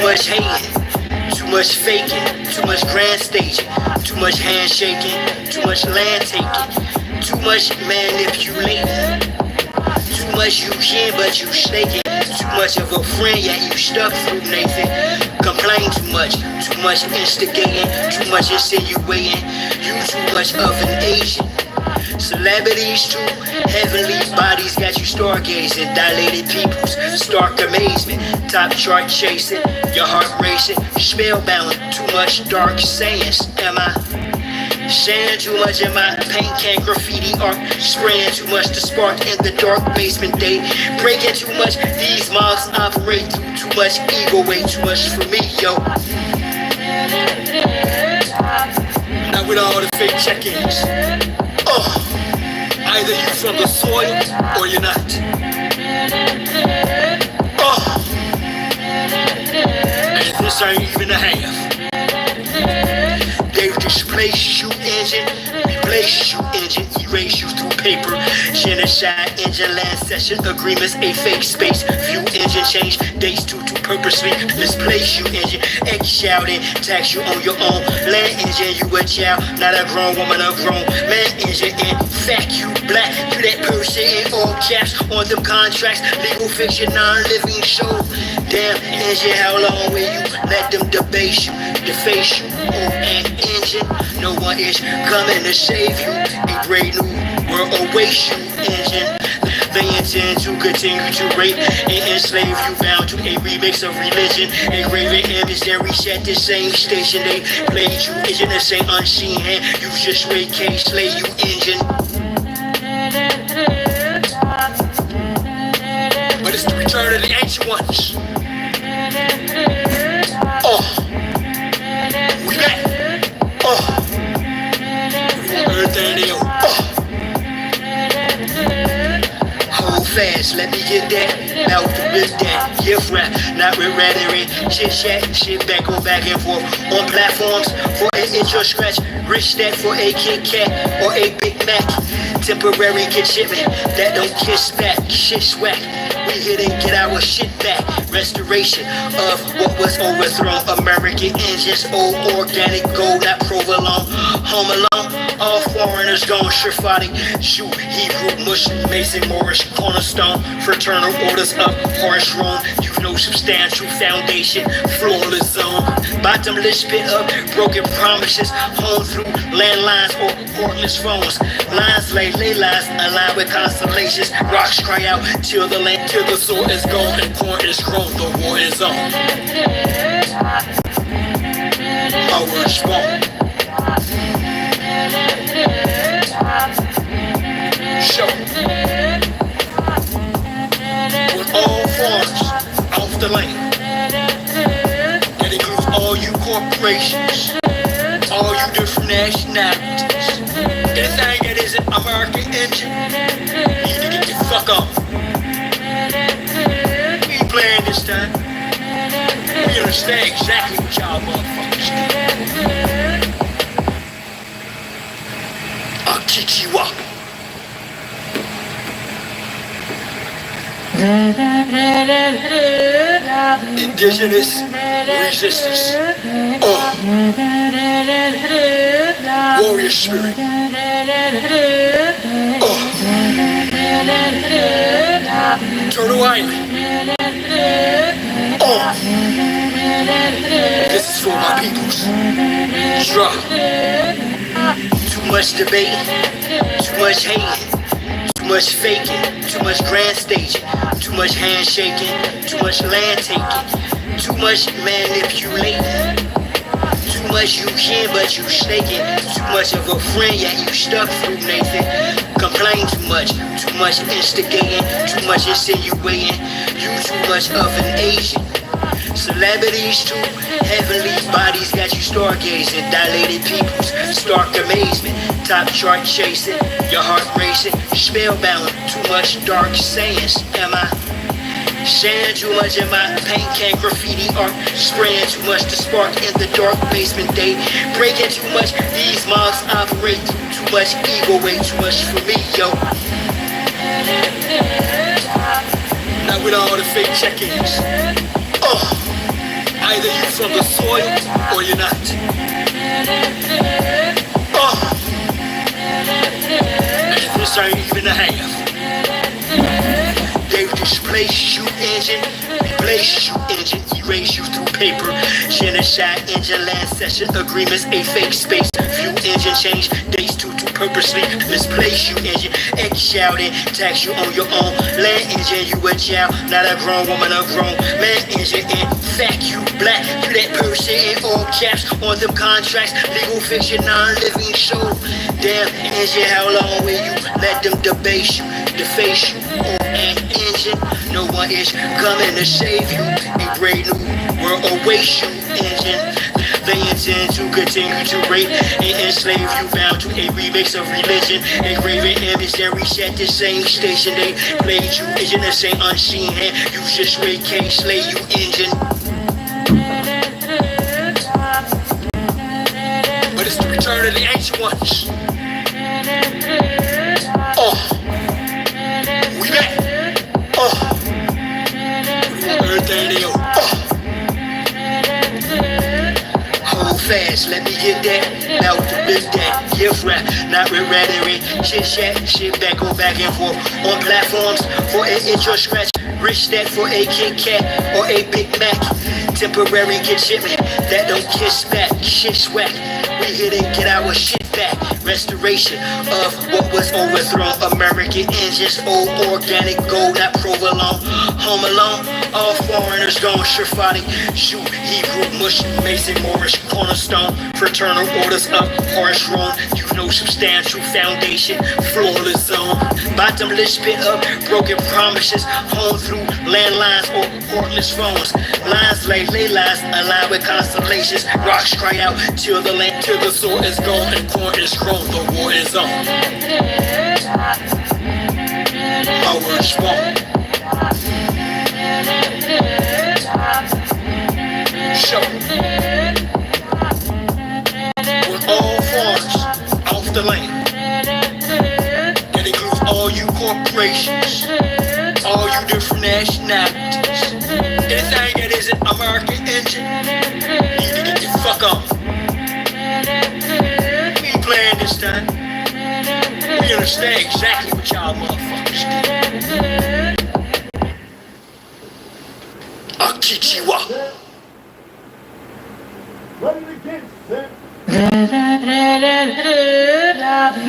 much hating, too much faking, too much grand staging, too much handshaking, too much land taking, too much manipulating, too much you hear but you snaking, too much of a friend yet you stuck through Nathan. Complain too much instigating, too much insinuating, you too much of an agent. Celebrities too, heavenly bodies got you stargazing, dilated peoples, stark amazement, top chart chasing, your heart racing, spellbound, too much dark sayings. Am I saying too much? Am I paint can graffiti art, spraying too much to spark in the dark basement day, breaking too much, these mobs operate through too much ego, way too much for me, yo. Not with all the fake check-ins. Either you from the soil or you're not. And this ain't even a half. They've displaced you engine, replaced you engine, erase you through paper. Genocide engine, land session agreements, a fake space. View engine, change dates to purposely misplace you engine. Egg shouting, tax you on your own. Land engine, you a child, not a grown woman, a grown man engine. In fact, you black, you that person in all caps on them contracts. Legal fiction, non-living show. Damn engine, how long will you let them debase you, deface you? Oh, an engine, no one is coming to save you. A brave new world awaits you, engine. They intend to continue to rape and enslave you, bound to a remix of religion. A graven image that reset the same station. They played you, engine, the same unseen hand. You just wait, can't slay you, engine. But it's the return of the ancient ones. We back. Everything they own. Hold fast, let me get that. Now to rip that, gift rap, not with rhetoric. Chit chat, shit back and forth on platforms for an intro scratch. Rich stack for a Kit Kat or a Big Mac. Temporary kid shipment that don't kiss back. Shit swag. We here to get our shit back. Restoration of what was overthrown. American engines, old organic gold, not provolone. Home alone, all foreigners gone. Shafati, shoot, Hebrew, Muslim, Mason, Morris, cornerstone. Fraternal orders up, harsh Rome. You know substantial foundation, flawless zone. Bottomless pit up, broken promises. Home through landlines or cordless phones. Lines lay lines, aligned with constellations. Rocks cry out till the land, till the soil is gone and corn is grown. The war is on. Our spawn. Show. With all farms off the land. That includes all you corporations, all you different nationalities. Anything that isn't American engine, you need to get the fuck off. We ain't playing this time. We understand exactly what y'all motherfuckers do. I'll kick you up. Indigenous resistance. Warrior spirit. Turtle Island. This is for my peoples. Drop. Too much debate, too much hating, too much faking, too much grand staging, too much handshaking, too much land taking, too much manipulating, too much you hear but you snaking, too much of a friend yet you stuck through Nathan. Complain too much instigating, too much insinuating, you too much of an agent. Celebrities too, heavenly bodies got you stargazing, dilated peoples, stark amazement, top chart chasing, your heart racing, spellbound, too much dark sayings. Am I saying too much? Am I paint can graffiti art, spraying too much to spark in the dark basement day, breaking too much, these mobs operate through too much ego, way too much for me, yo. Not with all the fake check-ins. Either you from the soil or you're not. And this ain't even a half. They've displaced you, engine, replace you, engine, erase you through paper. Genocide, engine, land session agreements, a fake space. View engine, change dates to purposely misplace you, engine. Ex-child and tax you on your own. Land engine, you a child, not a grown woman, a grown man engine. In fact, you black, you that person in all caps on them contracts. Legal fiction, non-living show. Damn engine, how long will you let them debase you, deface you? An engine, no one is coming to save you. A brave new world awaits you, engine. They intend to continue to rape and enslave you, bound to a remix of religion. A graven image that reach at the same station. They played you, engine, the same unseen hand. You just wait, can't slay you, engine. But it's the return of the ancient ones. We back. Everything they own. Hold fast, let me get that. Now to big that. Gift rap, not with rhetoric. Chit chat, shit back, go back and forth. On platforms for an itch or scratch. Rich stack for a Kit Kat or a Big Mac. Temporary get shipment that don't kiss back. Shit's whack. We here to get our shit back. Restoration of what was overthrown. American engines, old organic gold, not provolone. Home alone, all foreigners gone. Shafati, shoot, Hebrew, Mush, Mason, Morris, Cornerstone. Fraternal orders up, harsh wrong. You know substantial foundation, flawless zone. Bottomless pit up, broken promises. Home through landlines or portless phones. Lines like ley lines, align with constellations. Rocks cry out till the land, till the soil is gone and corn is grown. The war is on. My words won't. Show. We're all foreigners off the land. That includes all you corporations, all you different nationalities. Anything that isn't American engine, you need to get the fuck on. We ain't playing this time. We understand exactly what y'all motherfuckers do. Akichiwa.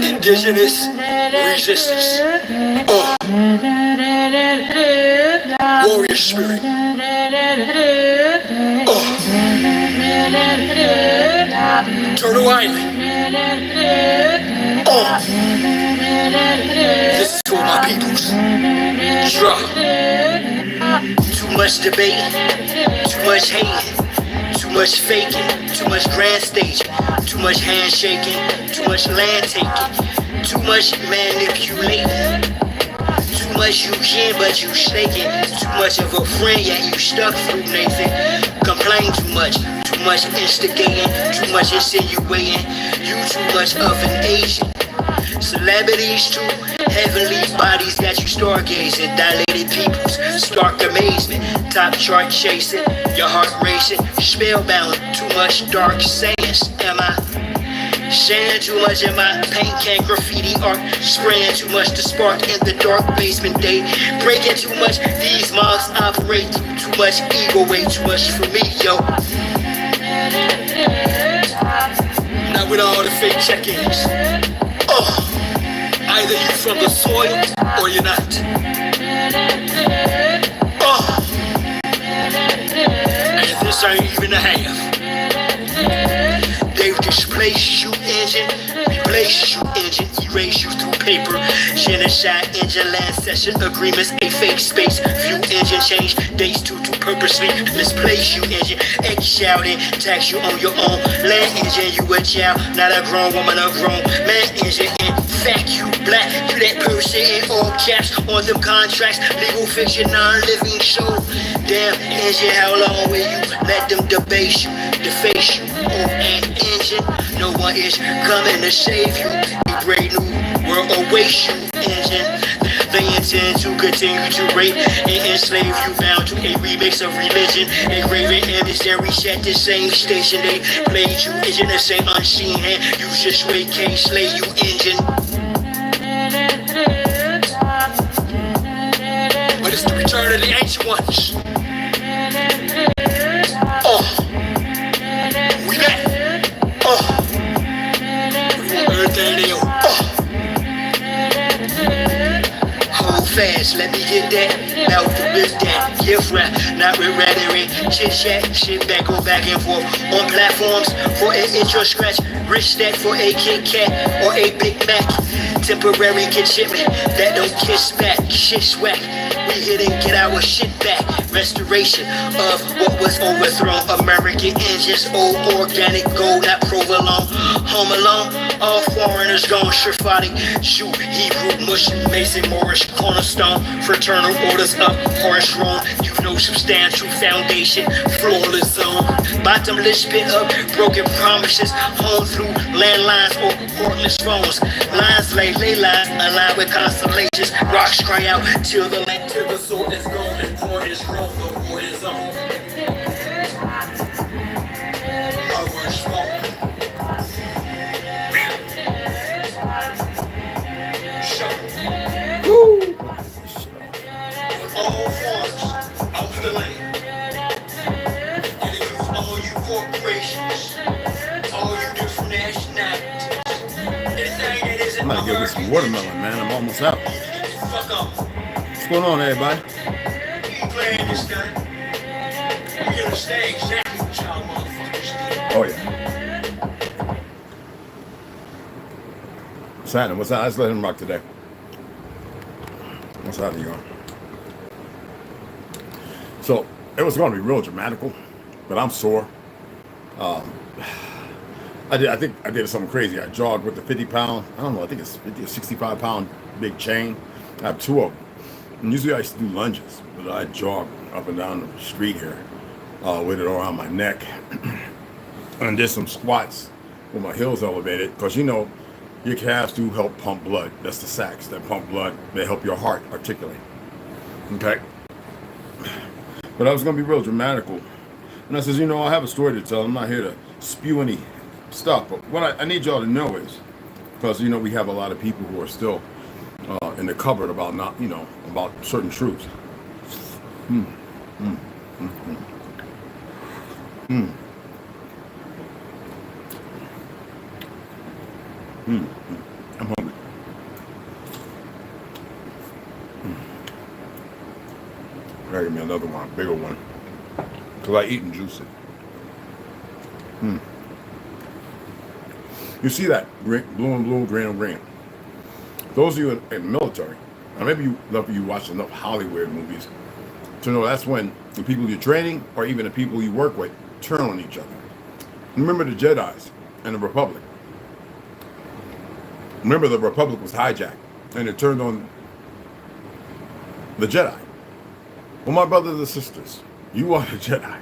Indigenous resistance. Warrior spirit. Turtle Island. This is for my peoples. Jah. Too much debate, too much hating, too much faking, too much grand staging, too much handshaking, too much land taking, too much manipulating. Too much you can, but you shaking. Too much of a friend, yet you stuck through Nathan. Complain too much instigating, too much insinuating. You too much of an agent. Celebrities too, heavenly bodies got you stargazing. Dilated peoples, stark amazement. Top chart chasing, your heart racing. Spellbound, too much dark sayings. Am I saying too much in my paint can graffiti art? Spraying too much to spark in the dark basement day. Breaking too much, these mobs operate through too much ego, way too much for me, yo. Not with all the fake check-ins. Either you from the soil or you're not. And this ain't even a half. They've displaced you, engine, replace you, engine, erase you through paper. Genocide, engine, land session agreements, a fake space. View engine, change dates to purposely misplace you, engine. Ex-child and tax you on your own. Land engine, you a child, not a grown woman, a grown man engine. In fact, you black, you that person in all caps on them contracts. Legal fiction, non-living show. Damn engine, how long will you let them debase you, deface you? An engine, no one is coming to save you. A brave new world awaits you, engine. They intend to continue to rape and enslave you, bound to a remix of religion. A graven emissary set the same station. They played you, engine the same unseen hand. You just wait, can't slay you, engine. But it's the return of the ancient ones. We back. Everything they own. Hold fast, let me get that. Now to lift that. Gift rap, not with rhetoric. Chit chat, shit back, go back and forth. On platforms for an intro scratch. Rich stack for a Kit Kat or a Big Mac. Temporary kid shipment that don't kiss back. Shit swag. We hit and get our shit back. Restoration of what was overthrown. American engines, old organic gold, not provolone. Home alone, all foreigners gone. Shafati, shoot, Hebrew, Muslim, Mason, Morris, cornerstone. Fraternal orders up, harsh wrong. You know substantial foundation, flawless zone. Bottomless pit up, broken promises. Home through landlines or cordless phones. Lines lay lines, aligned with constellations. Rocks cry out till the land, till the sword is gone and war is wrong, the war is on. Our word small. Woo! All farms out the land. And it includes all you corporations, all you different nationalities. I'm gonna give this some watermelon, man. I'm almost out. What's going on, everybody? Oh yeah. What's happening? What's happening? Let's let him rock today. What's happening, y'all? So it was going to be real dramatical, but I'm sore. I think I did something crazy. I jogged with the 50-pound, I don't know, I think it's 50 or 65-pound big chain. I have two of them. And usually I used to do lunges, but I jog up and down the street here with it around my neck. And did some squats with my heels elevated, because you know, your calves do help pump blood. That's the sacs that pump blood. They help your heart articulate. Okay? But I was going to be real dramatical. And I says, you know, I have a story to tell. I'm not here to spew any stuff, but what I need y'all to know is, because you know we have a lot of people who are still in the cupboard about not, you know, about certain truths. I'm hungry. Gotta give me another one, a bigger one, because I eat and juice it. You see that green, blue and blue, green and green. Those of you in the military, or maybe you watch enough Hollywood movies to know that's when the people you're training or even the people you work with turn on each other. Remember the Jedis and the Republic. Remember the Republic was hijacked and it turned on the Jedi. Well, my brothers and sisters, you are the Jedi.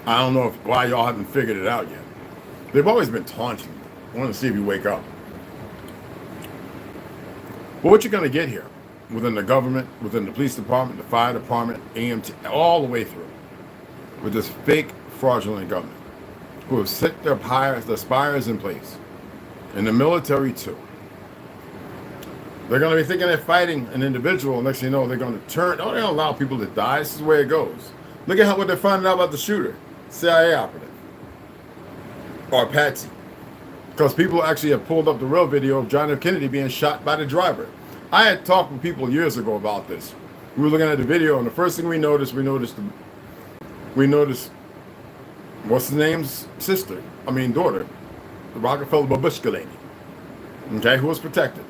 I don't know why y'all haven't figured it out yet. They've always been taunting you. I want to see if you wake up. But what you're going to get here, within the government, within the police department, the fire department, AMT, all the way through, with this fake, fraudulent government, who have set their spires in place, and the military too. They're going to be thinking they're fighting an individual. Next thing you know, they're going to turn. Don't allow people to die. This is the way it goes. Look at what they're finding out about the shooter, CIA operative, or Patsy. Because people actually have pulled up the real video of John F. Kennedy being shot by the driver. I had talked with people years ago about this. We were looking at the video, and the first thing we noticed, what's the name's daughter, the Rockefeller Babushka lady, okay, who was protected,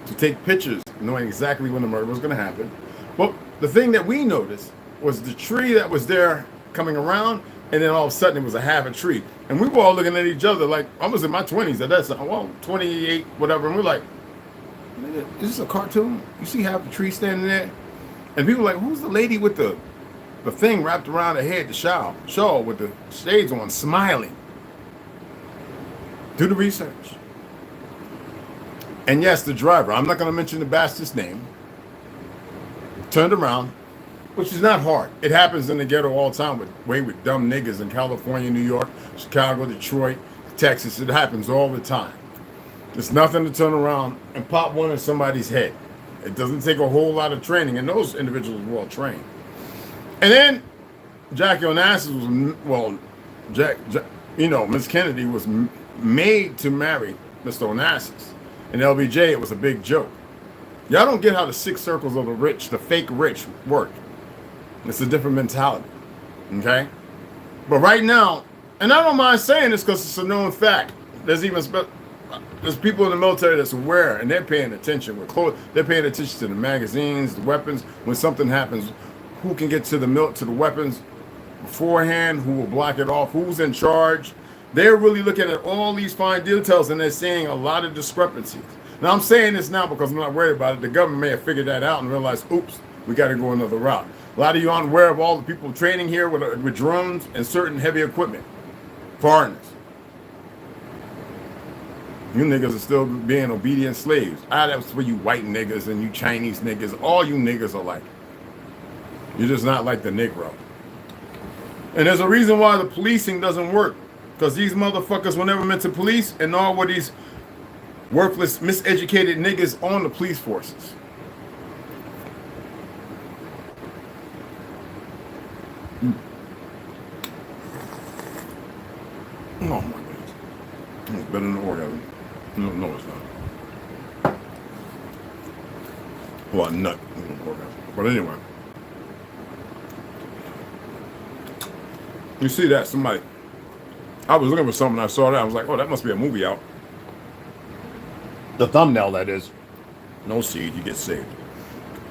to take pictures knowing exactly when the murder was going to happen. Well, the thing that we noticed was the tree that was there coming around, and then all of a sudden it was a half a tree. And we were all looking at each other like, I was in my 20s at that time, well, 28, whatever, and we're like, is this a cartoon? You see half the tree standing there? And people were like, who's the lady with the thing wrapped around her head, the shawl with the shades on, smiling? Do the research. And yes, the driver, I'm not going to mention the bastard's name, turned around, which is not hard. It happens in the ghetto all the time with dumb niggas in California, New York, Chicago, Detroit, Texas. It happens all the time. It's nothing to turn around and pop one in somebody's head. It doesn't take a whole lot of training, and those individuals were well trained. And then Jackie Onassis was, well, Miss Kennedy was made to marry Mr. Onassis. And LBJ, it was a big joke. Y'all don't get how the six circles of the rich, the fake rich, work. It's a different mentality, okay? But right now, and I don't mind saying this because it's a known fact. There's people in the military that's aware, and they're paying attention. They're paying attention to the magazines, the weapons. When something happens, who can get to the weapons beforehand? Who will block it off? Who's in charge? They're really looking at all these fine details, and they're seeing a lot of discrepancies. Now, I'm saying this now because I'm not worried about it. The government may have figured that out and realized, oops, we got to go another route. A lot of you aren't aware of all the people training here with drones and certain heavy equipment. Foreigners. You niggas are still being obedient slaves. That's for you white niggas and you Chinese niggas. All you niggas are like. You're just not like the Negro. And there's a reason why the policing doesn't work. Because these motherfuckers were never meant to police, and all were these worthless, miseducated niggas on the police forces. Oh my goodness. It's better than orgasm. No, it's not. Well, a nut. Orgasm. But anyway. You see that? Somebody. I was looking for something. I saw that. I was like, oh, that must be a movie out. The thumbnail, that is. No seed, you get saved.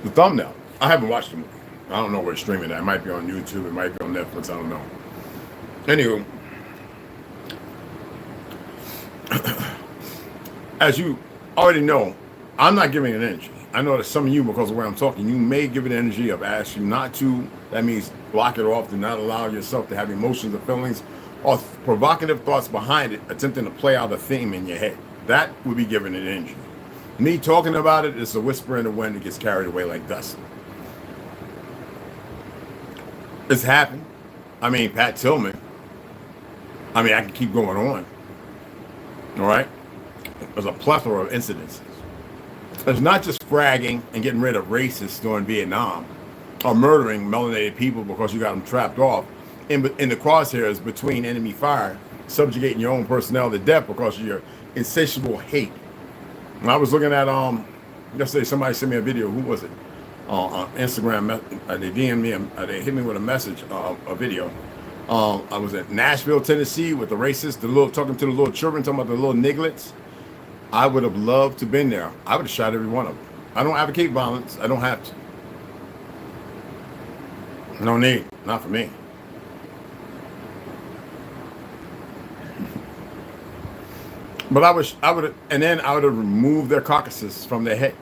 The thumbnail. I haven't watched the movie. I don't know where it's streaming at. It might be on YouTube. It might be on Netflix. I don't know. Anywho. As you already know, I'm not giving it energy. I know that some of you, because of the way I'm talking, you may give it energy. I've asked you not to. That means block it off. Do not allow yourself to have emotions or feelings or provocative thoughts behind it, attempting to play out a theme in your head. That would be giving it energy. Me talking about it is a whisper in the wind that gets carried away like dust. It's happened. I mean, Pat Tillman. I mean, I can keep going on. All right? There's a plethora of incidences. It's not just fragging and getting rid of racists during Vietnam or murdering melanated people because you got them trapped off in the crosshairs between enemy fire, subjugating your own personnel to death because of your insatiable hate. And I was looking at yesterday, somebody sent me a video. Who was it? On Instagram, they DM'd me, they hit me with a message, a video. I was at Nashville, Tennessee, with the racists, talking to the little children, talking about the little nigglets. I would have loved to have been there. I would have shot every one of them. I don't advocate violence. I don't have to. No need. Not for me. But I would have, and then I would have removed their carcasses from their head.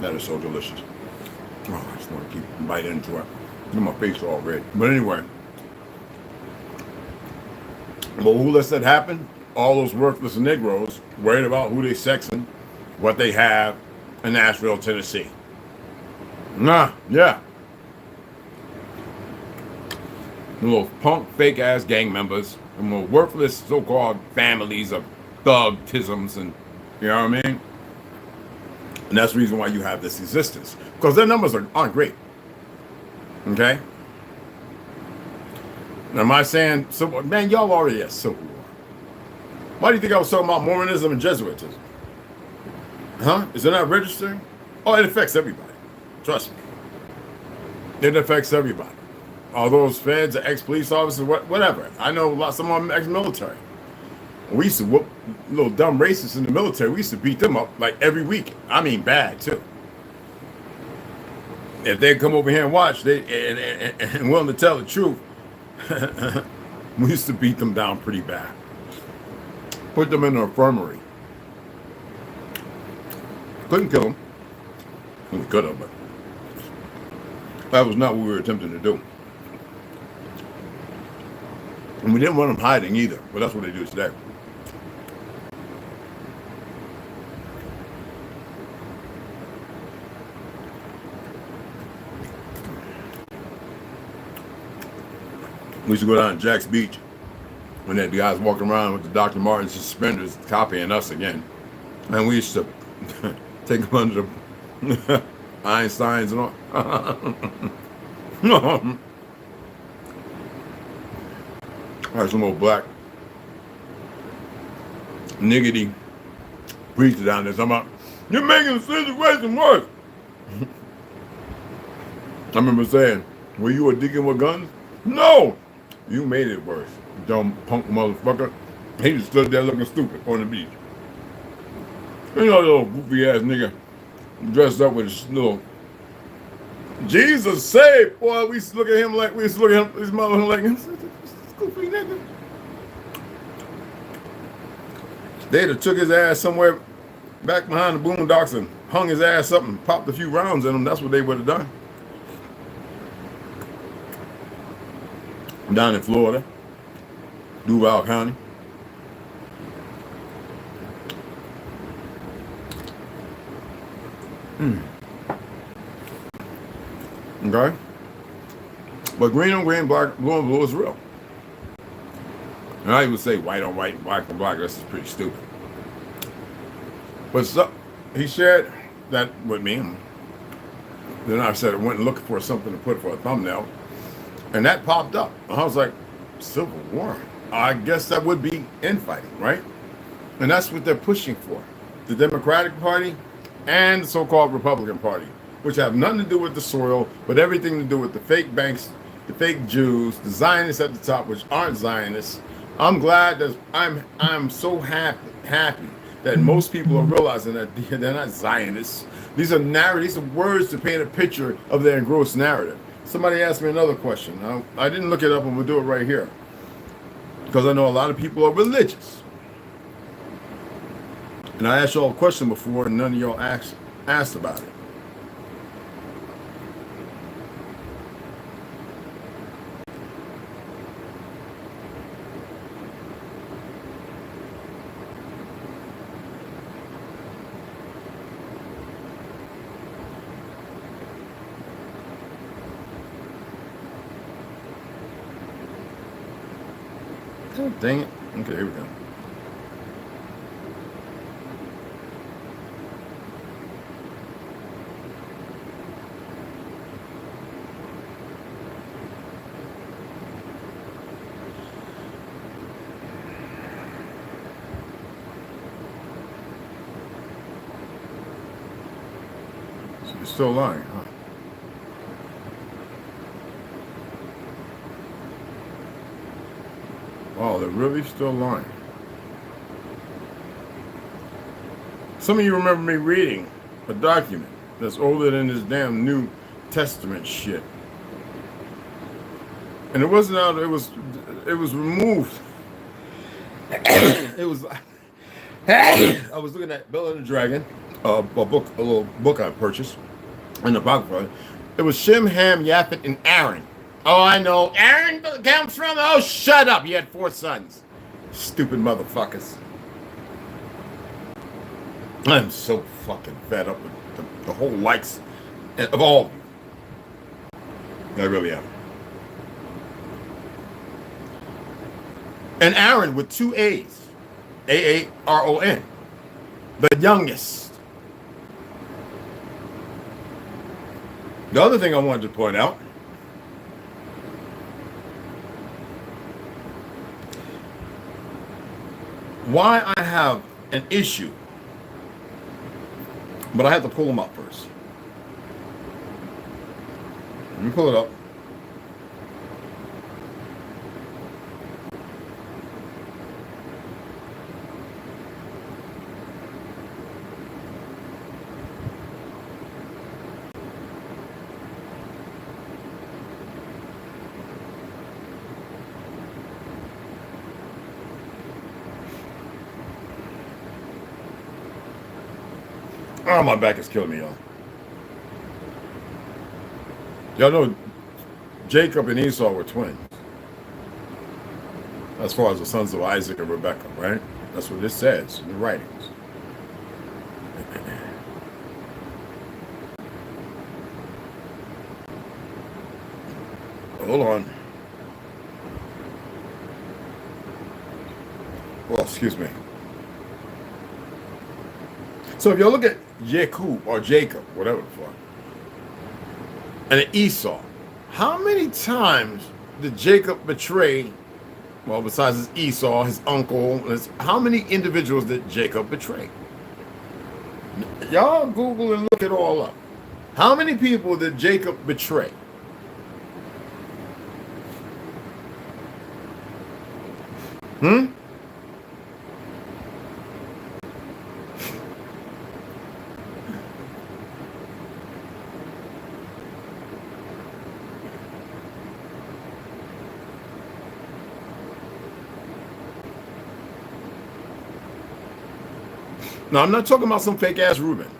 That is so delicious. Oh, I just want to keep biting into it. My face all red. But anyway. But who lets that happen? All those worthless Negroes worried about who they sexing, what they have in Nashville, Tennessee. Yeah. The little punk, fake-ass gang members, the more worthless so-called families of thug-tisms, and you know what I mean? And that's the reason why you have this existence. Because their numbers aren't great. Okay? Now, am I saying, man, y'all already at Civil War. Why do you think I was talking about Mormonism and Jesuitism? Huh? Is it not registering? Oh, it affects everybody. Trust me. It affects everybody. All those feds, ex-police officers, whatever. I know some of them ex-military. We used to whoop little dumb racists in the military. We used to beat them up like every week. I mean, bad too. If they come over here and watch, and willing to tell the truth, we used to beat them down pretty bad. Put them in the infirmary. Couldn't kill him. We could have, but that was not what we were attempting to do. And we didn't want them hiding either, but that's what they do today. We used to go down to Jack's Beach when the guys walking around with the Dr. Martin suspenders copying us again. And we used to take them under the Einsteins and all. There's some old black niggity preacher down there talking about, you're making the situation worse. I remember saying, were you a deacon with guns? No, you made it worse, dumb punk motherfucker. He just stood there looking stupid on the beach. You know, little goofy ass nigga dressed up with his little Jesus saved, boy. We used to look at him like his mother like goofy nigga. They'd have took his ass somewhere back behind the boondocks and hung his ass up and popped a few rounds in him. That's what they would have done. Down in Florida, Duval County. Okay? But green on green, black, blue on blue is real. And I would say white on white, black on black. That's pretty stupid. But so, he shared that with me. Then I said I went and looked for something to put for a thumbnail. And that popped up. I was like, Civil War. I guess that would be infighting, right? And that's what they're pushing for. The Democratic Party and the so-called Republican Party, which have nothing to do with the soil, but everything to do with the fake banks, the fake Jews, the Zionists at the top, which aren't Zionists. I'm glad that I'm so happy that most people are realizing that they're not Zionists. These are narratives, these are words to paint a picture of their engrossed narrative. Somebody asked me another question. I didn't look it up, and we'll do it right here. Because I know a lot of people are religious. And I asked y'all a question before, and none of y'all asked about it. Oh, dang it. Okay, here we go. So you're still lying, huh? Oh, they're really still lying. Some of you remember me reading a document that's older than this damn New Testament shit. And it wasn't out, it was removed. It was, I was looking at Bell and the Dragon, a little book I purchased, in the Apocrypha. It was Shem, Ham, Japhet, and Aaron. Oh, I know. Aaron comes from... Oh, shut up. You had 4 sons. Stupid motherfuckers. I'm so fucking fed up with the whole likes of all of you. I really am. And Aaron with 2 A's. A-A-R-O-N. The youngest. The other thing I wanted to point out, why I have an issue, but I have to pull them up first. Let me pull it up. Oh, my back is killing me, y'all. Y'all know Jacob and Esau were twins. As far as the sons of Isaac and Rebekah, right? That's what it says in the writings. Hold on. Well, excuse me. So if you look at Jacob or Jacob, whatever the fuck, and Esau, how many times did Jacob betray, well, besides his Esau, his uncle, how many individuals did Jacob betray? Y'all Google and look it all up. How many people did Jacob betray? Now, I'm not talking about some fake-ass Reuben,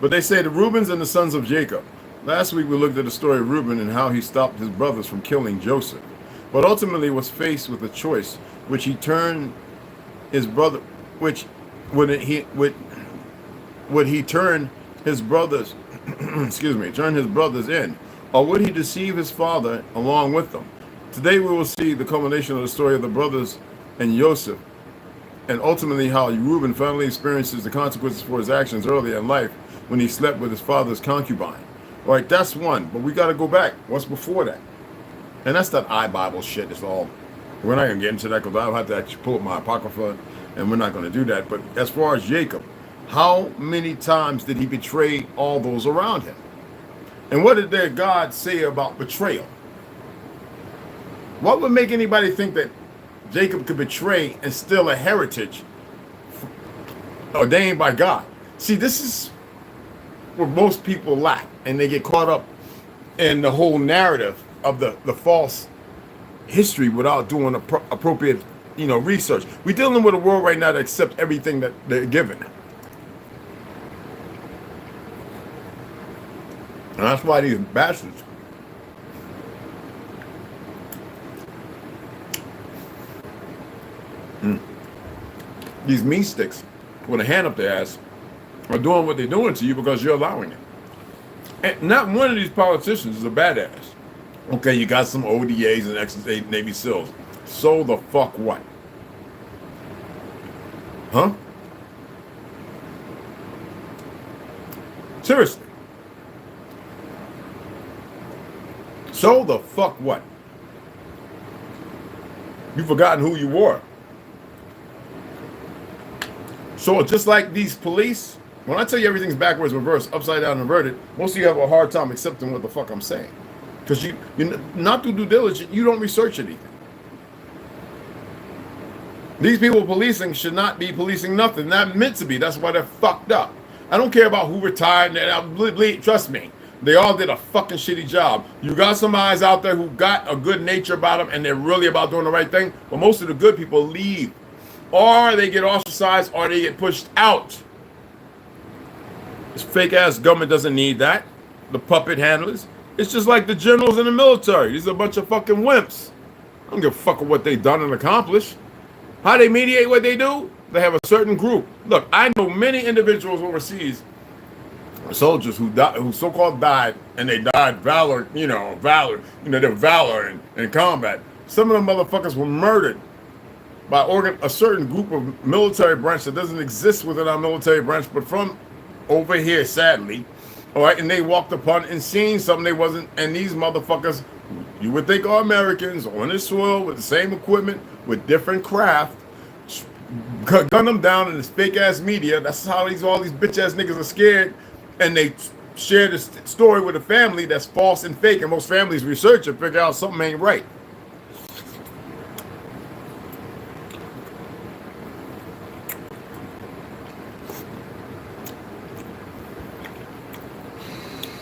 but they say the Reubens and the sons of Jacob. Last week, we looked at the story of Reuben and how he stopped his brothers from killing Joseph, but ultimately was faced with a choice, which he turned his brother, which would he turn his brothers, turn his brothers in, or would he deceive his father along with them? Today, we will see the culmination of the story of the brothers and Joseph, and ultimately how Reuben finally experiences the consequences for his actions earlier in life when he slept with his father's concubine. All right, that's one, but we got to go back. What's before that? And that's that iBible shit. It's all, we're not going to get into that because I'll have to actually pull up my Apocrypha, and we're not going to do that. But as far as Jacob, how many times did he betray all those around him? And what did their God say about betrayal? What would make anybody think that Jacob could betray and steal a heritage ordained by God? See, this is where most people lack, and they get caught up in the whole narrative of the false history without doing appropriate, research. We're dealing with a world right now that accepts everything that they're given. And that's why these bastards these meat sticks with a hand up their ass are doing what they're doing to you because you're allowing it. And not one of these politicians is a badass. Okay, you got some ODAs and ex-Navy SEALs. So the fuck what? Huh? Seriously. So the fuck what? You've forgotten who you were. So just like these police, when I tell you everything's backwards, reversed, upside down, inverted, most of you have a hard time accepting what the fuck I'm saying. Because you not through due diligence, you don't research anything. These people policing should not be policing nothing. Not meant to be. That's why they're fucked up. I don't care about who retired. Trust me. They all did a fucking shitty job. You got some eyes out there who got a good nature about them and they're really about doing the right thing. But most of the good people leave. Or they get ostracized or they get pushed out. This fake ass government doesn't need that. The puppet handlers. It's just like the generals in the military. These are a bunch of fucking wimps. I don't give a fuck with what they've done and accomplished. How they mediate what they do? They have a certain group. Look, I know many individuals overseas, soldiers who so-called died, and they died valor, their valor in combat. Some of them motherfuckers were murdered by a certain group of military branch that doesn't exist within our military branch, but from over here, sadly. All right, and they walked upon and seen something they wasn't, and these motherfuckers, you would think are Americans on this soil with the same equipment, with different craft, gun them down in this fake ass media. That's how all these bitch ass niggas are scared, and they share this story with a family that's false and fake, and most families research and figure out something ain't right.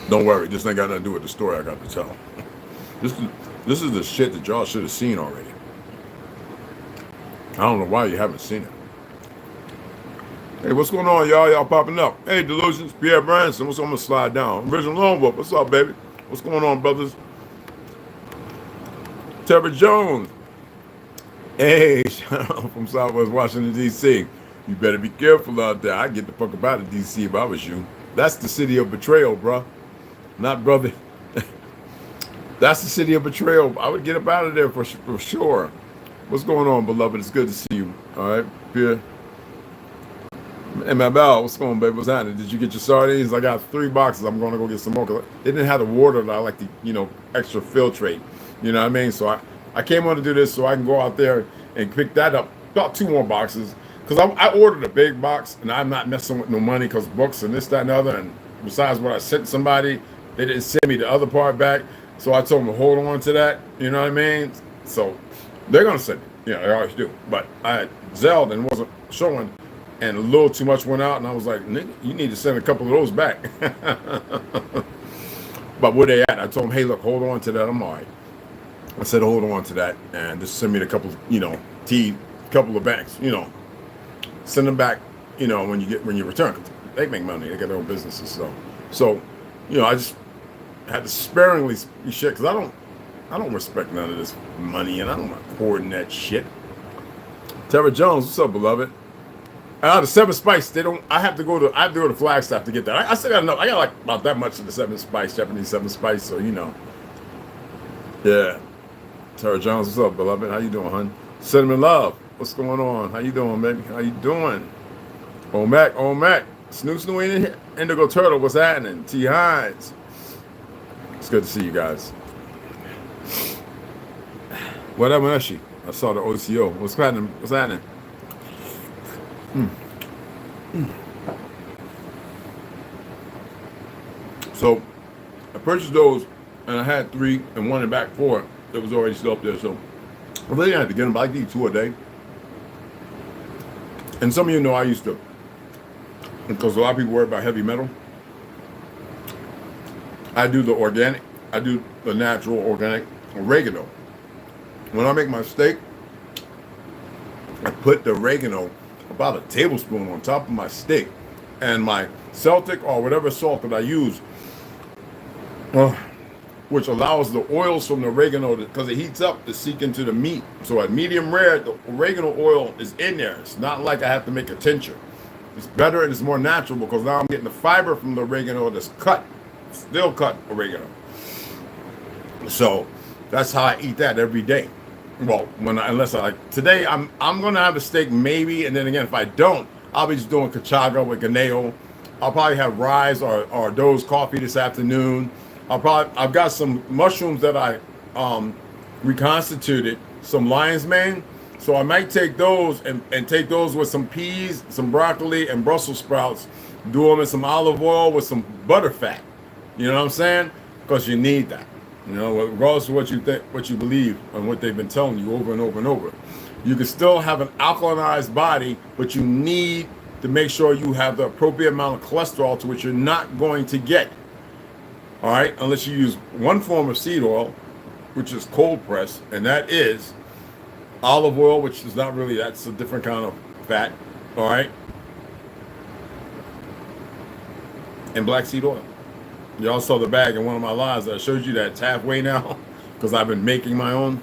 Don't worry, this ain't got nothing to do with the story I got to tell. This is the shit that y'all should have seen already. I don't know why you haven't seen it. Hey, what's going on, y'all? Y'all popping up. Hey, Delusions, Pierre Branson. What's on? I'm gonna slide down. Original Lone Wolf. What's up, baby? What's going on, brothers? Trevor Jones. Hey, shout out from Southwest Washington, D.C. You better be careful out there. I'd get the fuck up out of D.C. if I was you. That's the city of betrayal, bro. Not brother. That's the city of betrayal. I would get up out of there for sure. What's going on, beloved? It's good to see you. All right, Pierre. Hey, my Bell, what's going on, baby? What's happening? Did you get your sardines? I got 3 boxes. I'm going to go get some more. Cause they didn't have the water that I like to, extra filtrate. You know what I mean? So I came on to do this so I can go out there and pick that up. About 2 more boxes. Because I ordered a big box, and I'm not messing with no money because books and this, that, and the other. And besides what I sent somebody, they didn't send me the other part back. So I told them to hold on to that. You know what I mean? So they're going to send it. Yeah, they always do. But I had Zelled and wasn't showing. And a little too much went out, and I was like, nigga, you need to send a couple of those back. But where they at? I told them, hey, look, hold on to that. I'm all right. I said, hold on to that, and just send me the couple, couple of banks, Send them back, when you return. They make money. They got their own businesses. So, I just had to sparingly shit, because I don't respect none of this money, and I don't want to hoarding that shit. Tara Jones, what's up, beloved? The 7 Spice, I have to go to Flagstaff to get that. I still got enough. I got like about that much of the 7 Spice, Japanese 7 Spice, so Yeah. Tara Jones, what's up, beloved? How you doing, hon? Cinnamon Love, what's going on? How you doing, baby? How you doing? Mac. Snoo Indigo Turtle, what's happening? T Hines. It's good to see you guys. Whatever, Eshi. I saw the OCO. What's happening? So I purchased those, and I had 3 and 1 in back 4 that was already still up there. So I really had to get them, but I could eat 2 a day. And some of you know I used to, because a lot of people worry about heavy metal. I do the natural organic oregano. When I make my steak, I put the oregano about a tablespoon on top of my steak, and my Celtic or whatever salt that I use, which allows the oils from the oregano, because it heats up, to seep into the meat. So at medium rare, the oregano oil is in there. It's not like I have to make a tincture. It's better and it's more natural, because now I'm getting the fiber from the oregano that's still cut oregano. So that's how I eat that every day. Well, today I'm gonna have a steak maybe, and then again if I don't, I'll be just doing cachaga with ganeo. I'll probably have rice or Doe's coffee this afternoon. I've got some mushrooms that I reconstituted, some lion's mane, so I might take those and take those with some peas, some broccoli, and Brussels sprouts. Do them in some olive oil with some butter fat. You know what I'm saying? Because you need that. Regardless of what you think, what you believe, and what they've been telling you over and over and over, you can still have an alkalinized body, but you need to make sure you have the appropriate amount of cholesterol, to which you're not going to get. All right, unless you use one form of seed oil, which is cold press, and that is olive oil, which is not really, that's a different kind of fat. All right, and black seed oil. Y'all saw the bag in one of my lives. I showed you that it's halfway now, because I've been making my own.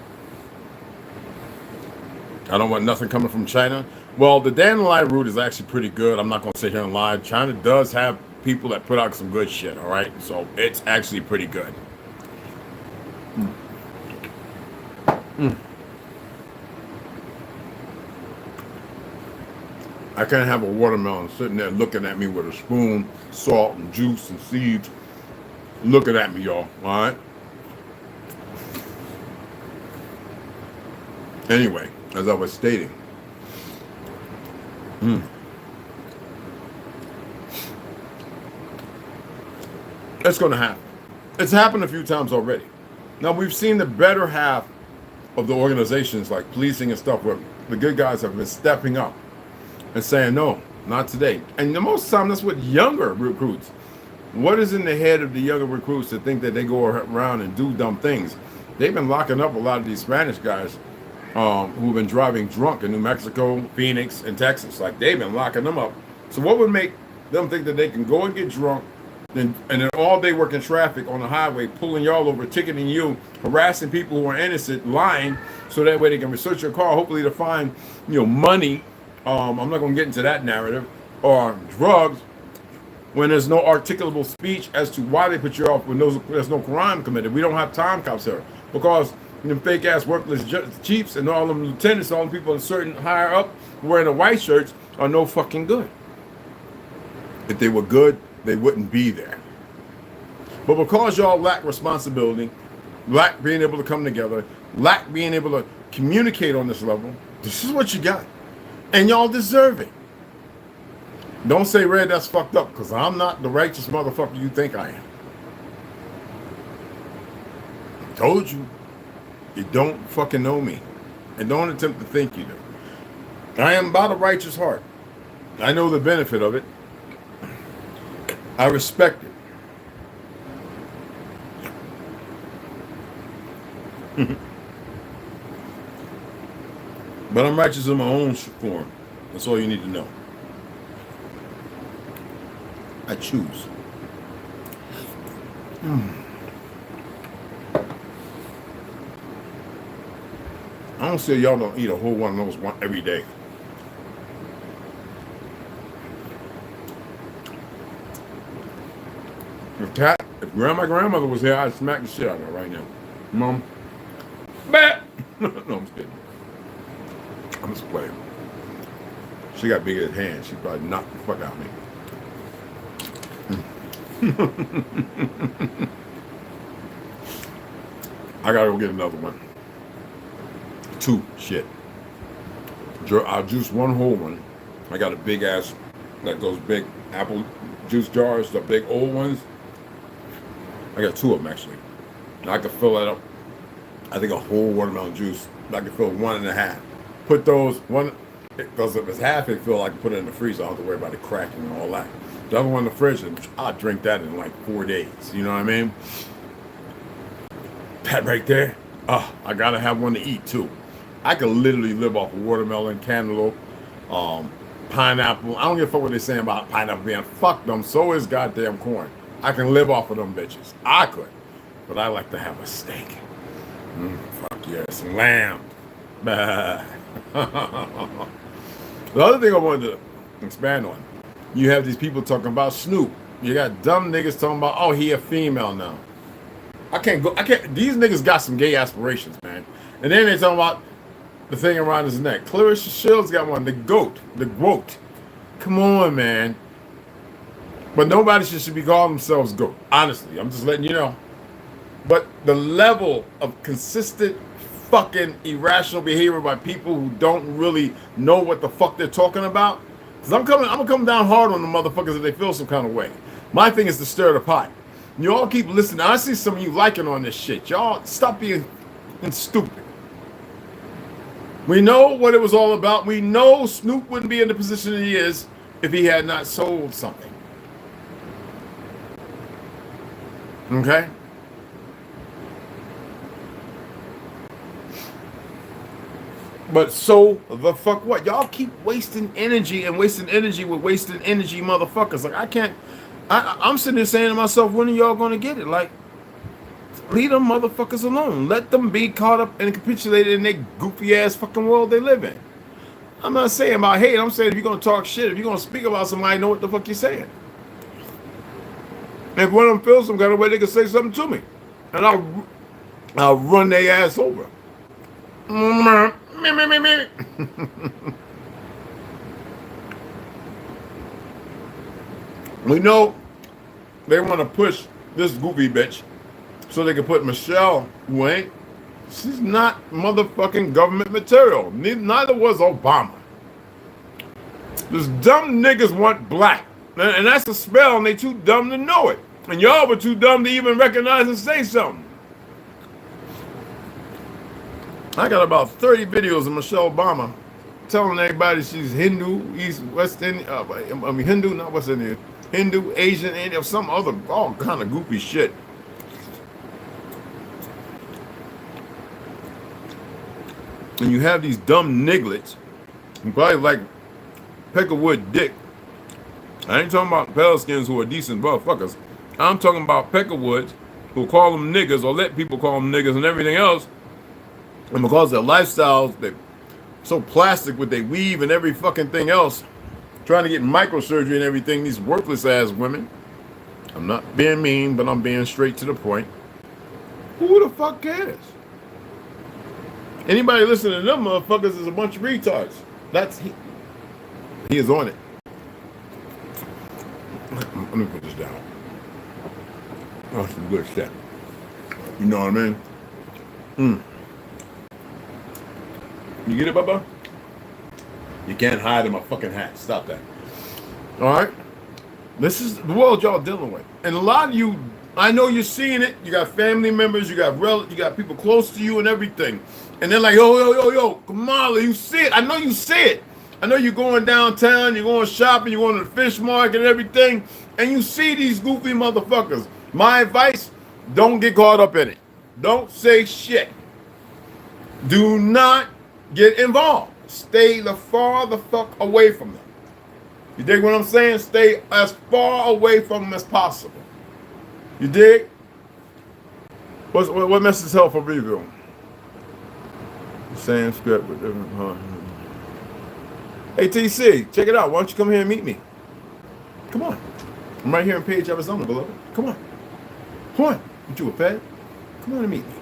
I don't want nothing coming from China. Well, the dandelion root is actually pretty good. I'm not going to sit here and lie. China does have people that put out some good shit, all right? So it's actually pretty good. I can't have a watermelon sitting there looking at me with a spoon, salt and juice and seeds. Looking at me, y'all, all right? Anyway, as I was stating, it's going to happen. It's happened a few times already. Now, we've seen the better half of the organizations like policing and stuff where the good guys have been stepping up and saying, no, not today. And the most of the time, that's with younger recruits. What is in the head of the younger recruits to think that they go around and do dumb things? They've been locking up a lot of these Spanish guys who've been driving drunk in New Mexico, Phoenix, and Texas. Like, they've been locking them up So what would make them think that they can go and get drunk and then all day working traffic on the highway, pulling y'all over, ticketing you, harassing people who are innocent, lying, so that way they can research your car, hopefully to find, money. I'm not going to get into that narrative, or drugs, when there's no articulable speech as to why they put you off when there's no crime committed. We don't have time cops here because them fake ass worthless chiefs and all them lieutenants, all them people certain higher up wearing the white shirts are no fucking good. If they were good, they wouldn't be there. But because y'all lack responsibility, lack being able to come together, lack being able to communicate on this level, this is what you got. And y'all deserve it. Don't say, Red, that's fucked up, because I'm not the righteous motherfucker you think I am. I told you. You don't fucking know me. And don't attempt to think you do. I am about a righteous heart. I know the benefit of it. I respect it. But I'm righteous in my own form. That's all you need to know. I choose. I don't say y'all don't eat a whole one of those every day. If my grandmother was here, I'd smack the shit out of her right now. Mom. Bat! No, I'm just kidding. I'm just playing. She got big as hands. She probably knocked the fuck out of me. I gotta go get another one. 2. Shit. I'll juice one whole one. I got a big ass, like those big apple juice jars, the big old ones. I got 2 of them actually. And I could fill that up. I think a whole watermelon juice. I could fill 1.5. Put those one, because if it's half it fill, I can put it in the freezer. I don't have to worry about it cracking and all that. The other one in the fridge, and I'll drink that in like 4 days. You know what I mean? That right there. I gotta have one to eat too. I could literally live off of watermelon, cantaloupe, pineapple. I don't give a fuck what they're saying about pineapple being. Fuck them. So is goddamn corn. I can live off of them bitches. I could. But I like to have a steak. Fuck yeah, some lamb. The other thing I wanted to expand on, you have these people talking about Snoop. You got dumb niggas talking about, oh, he a female now. These niggas got some gay aspirations, man. And then they talking about the thing around his neck. Clarissa Shields got one, the goat. Come on, man. But nobody should be calling themselves goat. Honestly, I'm just letting you know. But the level of consistent fucking irrational behavior by people who don't really know what the fuck they're talking about. Because I'm gonna come down hard on the motherfuckers if they feel some kind of way. My thing is to stir the pot. You all keep listening. I see some of you liking on this shit. Y'all stop being stupid. We know what it was all about. We know Snoop wouldn't be in the position he is if he had not sold something. Okay? But so the fuck what? Y'all keep wasting energy and wasting energy with wasting energy motherfuckers. Like I'm sitting there saying to myself, when are y'all gonna get it? Like, leave them motherfuckers alone. Let them be caught up and capitulated in their goofy ass fucking world they live in. I'm not saying about hate. I'm saying if you're gonna talk shit, if you're gonna speak about somebody, know what the fuck you're saying. If one of them feels some kind of way, they can say something to me, and I'll run their ass over. We know they want to push this goofy bitch so they can put Michelle, who ain't. She's not motherfucking government material. Neither was Obama. These dumb niggas want black. And that's a spell, and they too dumb to know it. And y'all were too dumb to even recognize and say something. I got about 30 videos of Michelle Obama telling everybody she's Hindu, East, West Indian, Hindu, not West Indian, Hindu, Asian, Indian, some other, all kind of goofy shit. And you have these dumb nigglets who probably like Peckerwood dick I ain't talking about pale-skins who are decent motherfuckers. I'm talking about peckerwoods who call them niggas or let people call them niggas and everything else. And because their lifestyles, they're so plastic with they weave and every fucking thing else, trying to get microsurgery and everything, these worthless ass women. I'm not being mean, but I'm being straight to the point. Who the fuck cares? Anybody listening to them motherfuckers is a bunch of retards. That's he is on it. Let me put this down. That's some good shit. You know what I mean? You get it, Bubba? You can't hide in my fucking hat. Stop that. All right? This is the world y'all dealing with. And a lot of you, I know you're seeing it. You got family members, you got people close to you and everything. And they're like, yo, Kamala, you see it. I know you see it. I know you're going downtown, you're going shopping, you're going to the fish market and everything, and you see these goofy motherfuckers. My advice, don't get caught up in it. Don't say shit. Do not get involved. Stay the fuck away from them. You dig what I'm saying? Stay as far away from them as possible. You dig? What message is helpful for review? Same script with different. Hey TC, check it out. Why don't you come here and meet me? Come on. I'm right here in Page, Arizona, beloved. Come on. Come on. Aren't you a fed? Come on and meet me.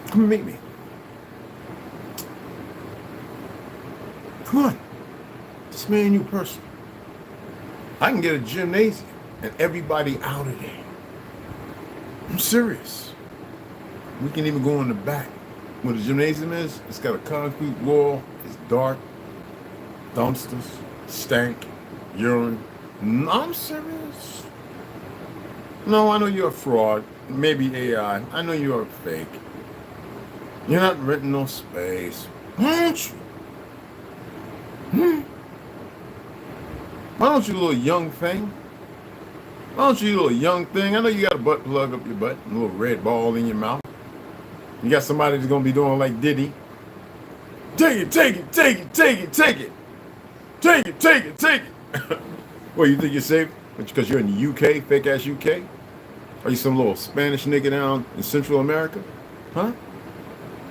Come and meet me. Come on. Just me and you person. I can get a gymnasium and everybody out of there. I'm serious. We can even go in the back. Where the gymnasium is, it's got a concrete wall. It's dark. Dumpsters. Stank. Urine. No, I'm serious. No, I know you're a fraud. Maybe AI. I know you're a fake. You're not renting no space. Why don't you? Why don't you, little young thing? Why don't you, little young thing? I know you got a butt plug up your butt, and a little red ball in your mouth. You got somebody that's gonna be doing like Diddy. Take it, take it, take it, take it, take it. Take it, take it, take it. Well, you think you're safe? Because you're in the UK, fake ass UK? Are you some little Spanish nigga down in Central America? Huh?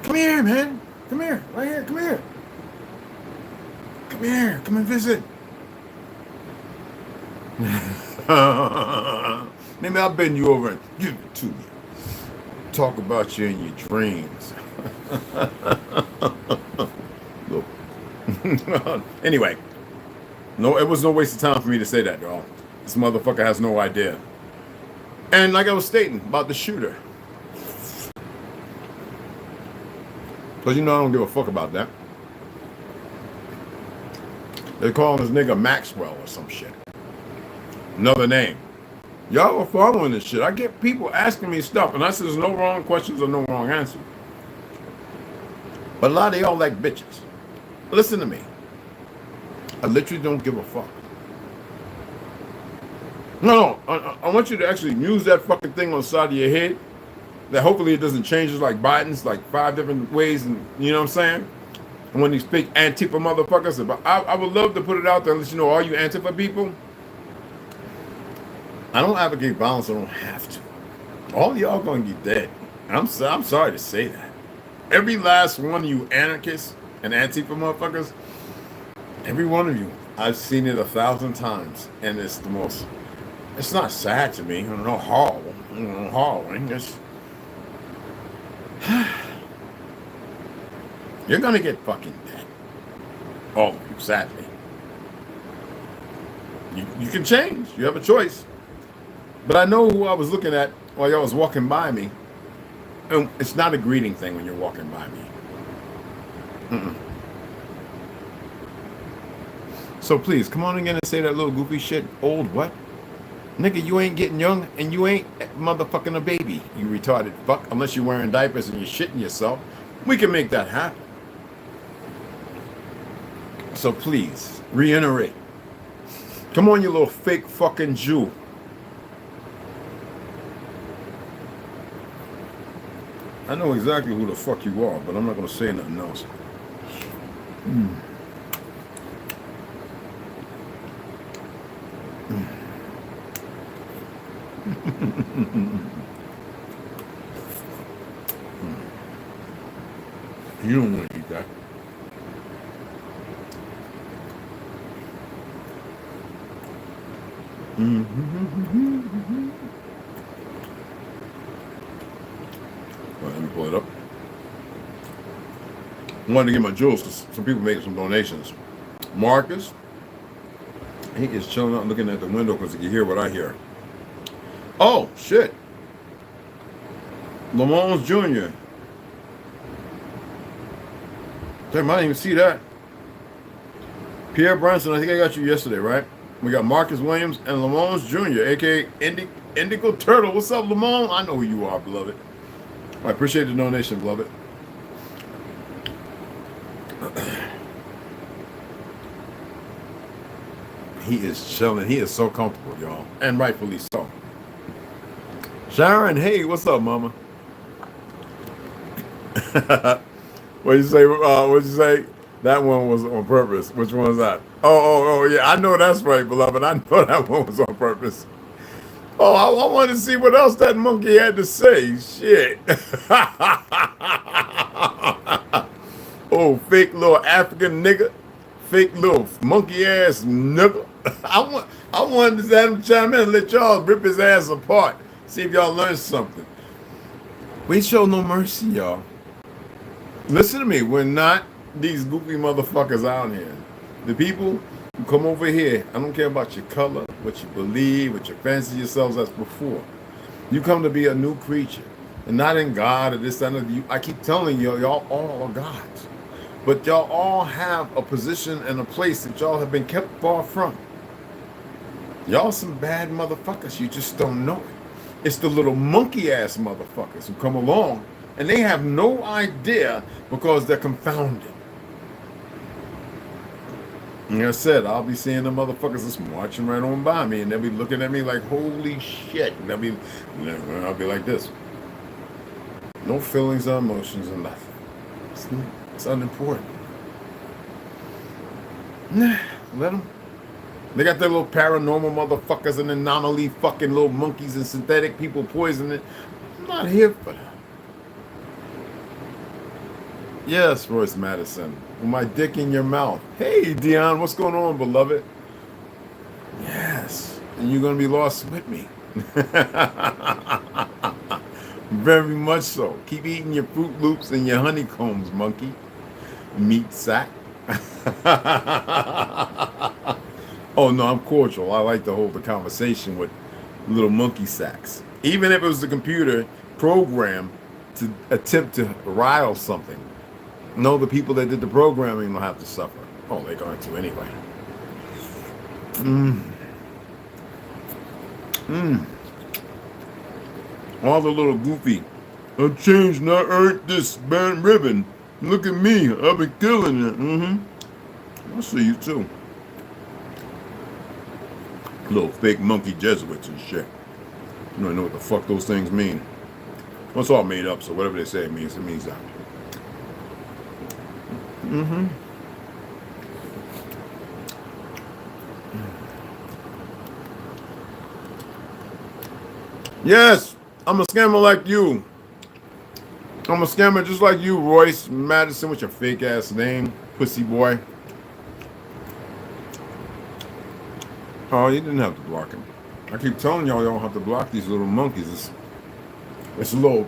Come here, man. Come here. Right here. Come here. Come here. Come and visit. Maybe I'll bend you over and give it to you. Talk about you in your dreams. Anyway, no, it was no waste of time for me to say that, y'all. This motherfucker has no idea. And like I was stating about the shooter, because you know I don't give a fuck about that. They're calling this nigga Maxwell or some shit. Another name. Y'all are following this shit. I get people asking me stuff, and I say there's no wrong questions or no wrong answers. But a lot of y'all like bitches. Listen to me. I literally don't give a fuck. No, I want you to actually use that fucking thing on the side of your head. That hopefully it doesn't change just like Biden's, like 5 different ways, and you know what I'm saying? And when these fake Antifa motherfuckers, but I would love to put it out there and let you know, all you Antifa people, I don't advocate violence. I don't have to. All y'all gonna get dead. I'm sorry to say that. Every last one of you anarchists and Antifa motherfuckers, every one of you, I've seen it 1,000 times, and it's the most. It's not sad to me. I don't know, horrible. Horrifying. It's you're gonna get fucking dead. All of you, sadly. You can change. You have a choice. But I know who I was looking at while y'all was walking by me. And it's not a greeting thing when you're walking by me. So please, come on again and say that little goofy shit. Old what? Nigga, you ain't getting young and you ain't motherfucking a baby, you retarded fuck. Unless you're wearing diapers and you're shitting yourself. We can make that happen. So please, reiterate. Come on, you little fake fucking Jew. I know exactly who the fuck you are, but I'm not going to say nothing else. You don't want to eat that. Well, let me pull it up. I wanted to get my jewels because some people made some donations. Marcus, he is chilling out looking at the window because he can hear what I hear. Oh, shit. Lamont Jr. Damn, I didn't even see that. Pierre Brunson, I think I got you yesterday, right? We got Marcus Williams and Lamont Jr., a.k.a. Indigo Turtle. What's up, Lamont? I know who you are, beloved. I appreciate the donation, beloved. He is chilling. He is so comfortable, y'all. And rightfully so. Sharon, hey, what's up, mama? What'd you say? What'd you say? That one was on purpose. Which one was that? Oh, yeah. I know that's right, beloved. I know that one was on purpose. Oh, I wanted to see what else that monkey had to say. Shit. Oh, fake little African nigga. Fake little monkey ass nigga. I wanted to have him chime in and let y'all rip his ass apart. See if y'all learn something. We show no mercy, y'all. Listen to me. We're not these goofy motherfuckers out here. The people who come over here, I don't care about your color, what you believe, what you fancy yourselves as before. You come to be a new creature. And not in God or this, that, or you. I keep telling you, y'all all are gods. But y'all all have a position and a place that y'all have been kept far from. Y'all some bad motherfuckers. You just don't know it. It's the little monkey-ass motherfuckers who come along and they have no idea because they're confounded. Like I said, I'll be seeing the motherfuckers just marching right on by me and they'll be looking at me like, holy shit. And I'll be like this. No feelings or emotions or nothing. It's unimportant. Let them. They got their little paranormal motherfuckers and anomaly fucking little monkeys and synthetic people poisoning. I'm not here for that. Yes, Royce Madison. With my dick in your mouth. Hey, Dion, what's going on, beloved? Yes. And you're going to be lost with me. Very much so. Keep eating your Fruit Loops and your honeycombs, monkey. Meat sack. Oh, no, I'm cordial. I like to hold the conversation with little monkey sacks. Even if it was the computer program to attempt to rile something. No, the people that did the programming will have to suffer. Oh, they're going to anyway. All the little goofy. I've changed and I earned this band ribbon. Look at me. I've been killing it. I'll see you too. Little fake monkey Jesuits and shit. You don't know what the fuck those things mean. Well, it's all made up, so whatever they say it means that. Yes, I'm a scammer like you. I'm a scammer just like you, Royce Madison, with your fake ass name, pussy boy. Oh, you didn't have to block him. I keep telling y'all don't have to block these little monkeys. It's a little,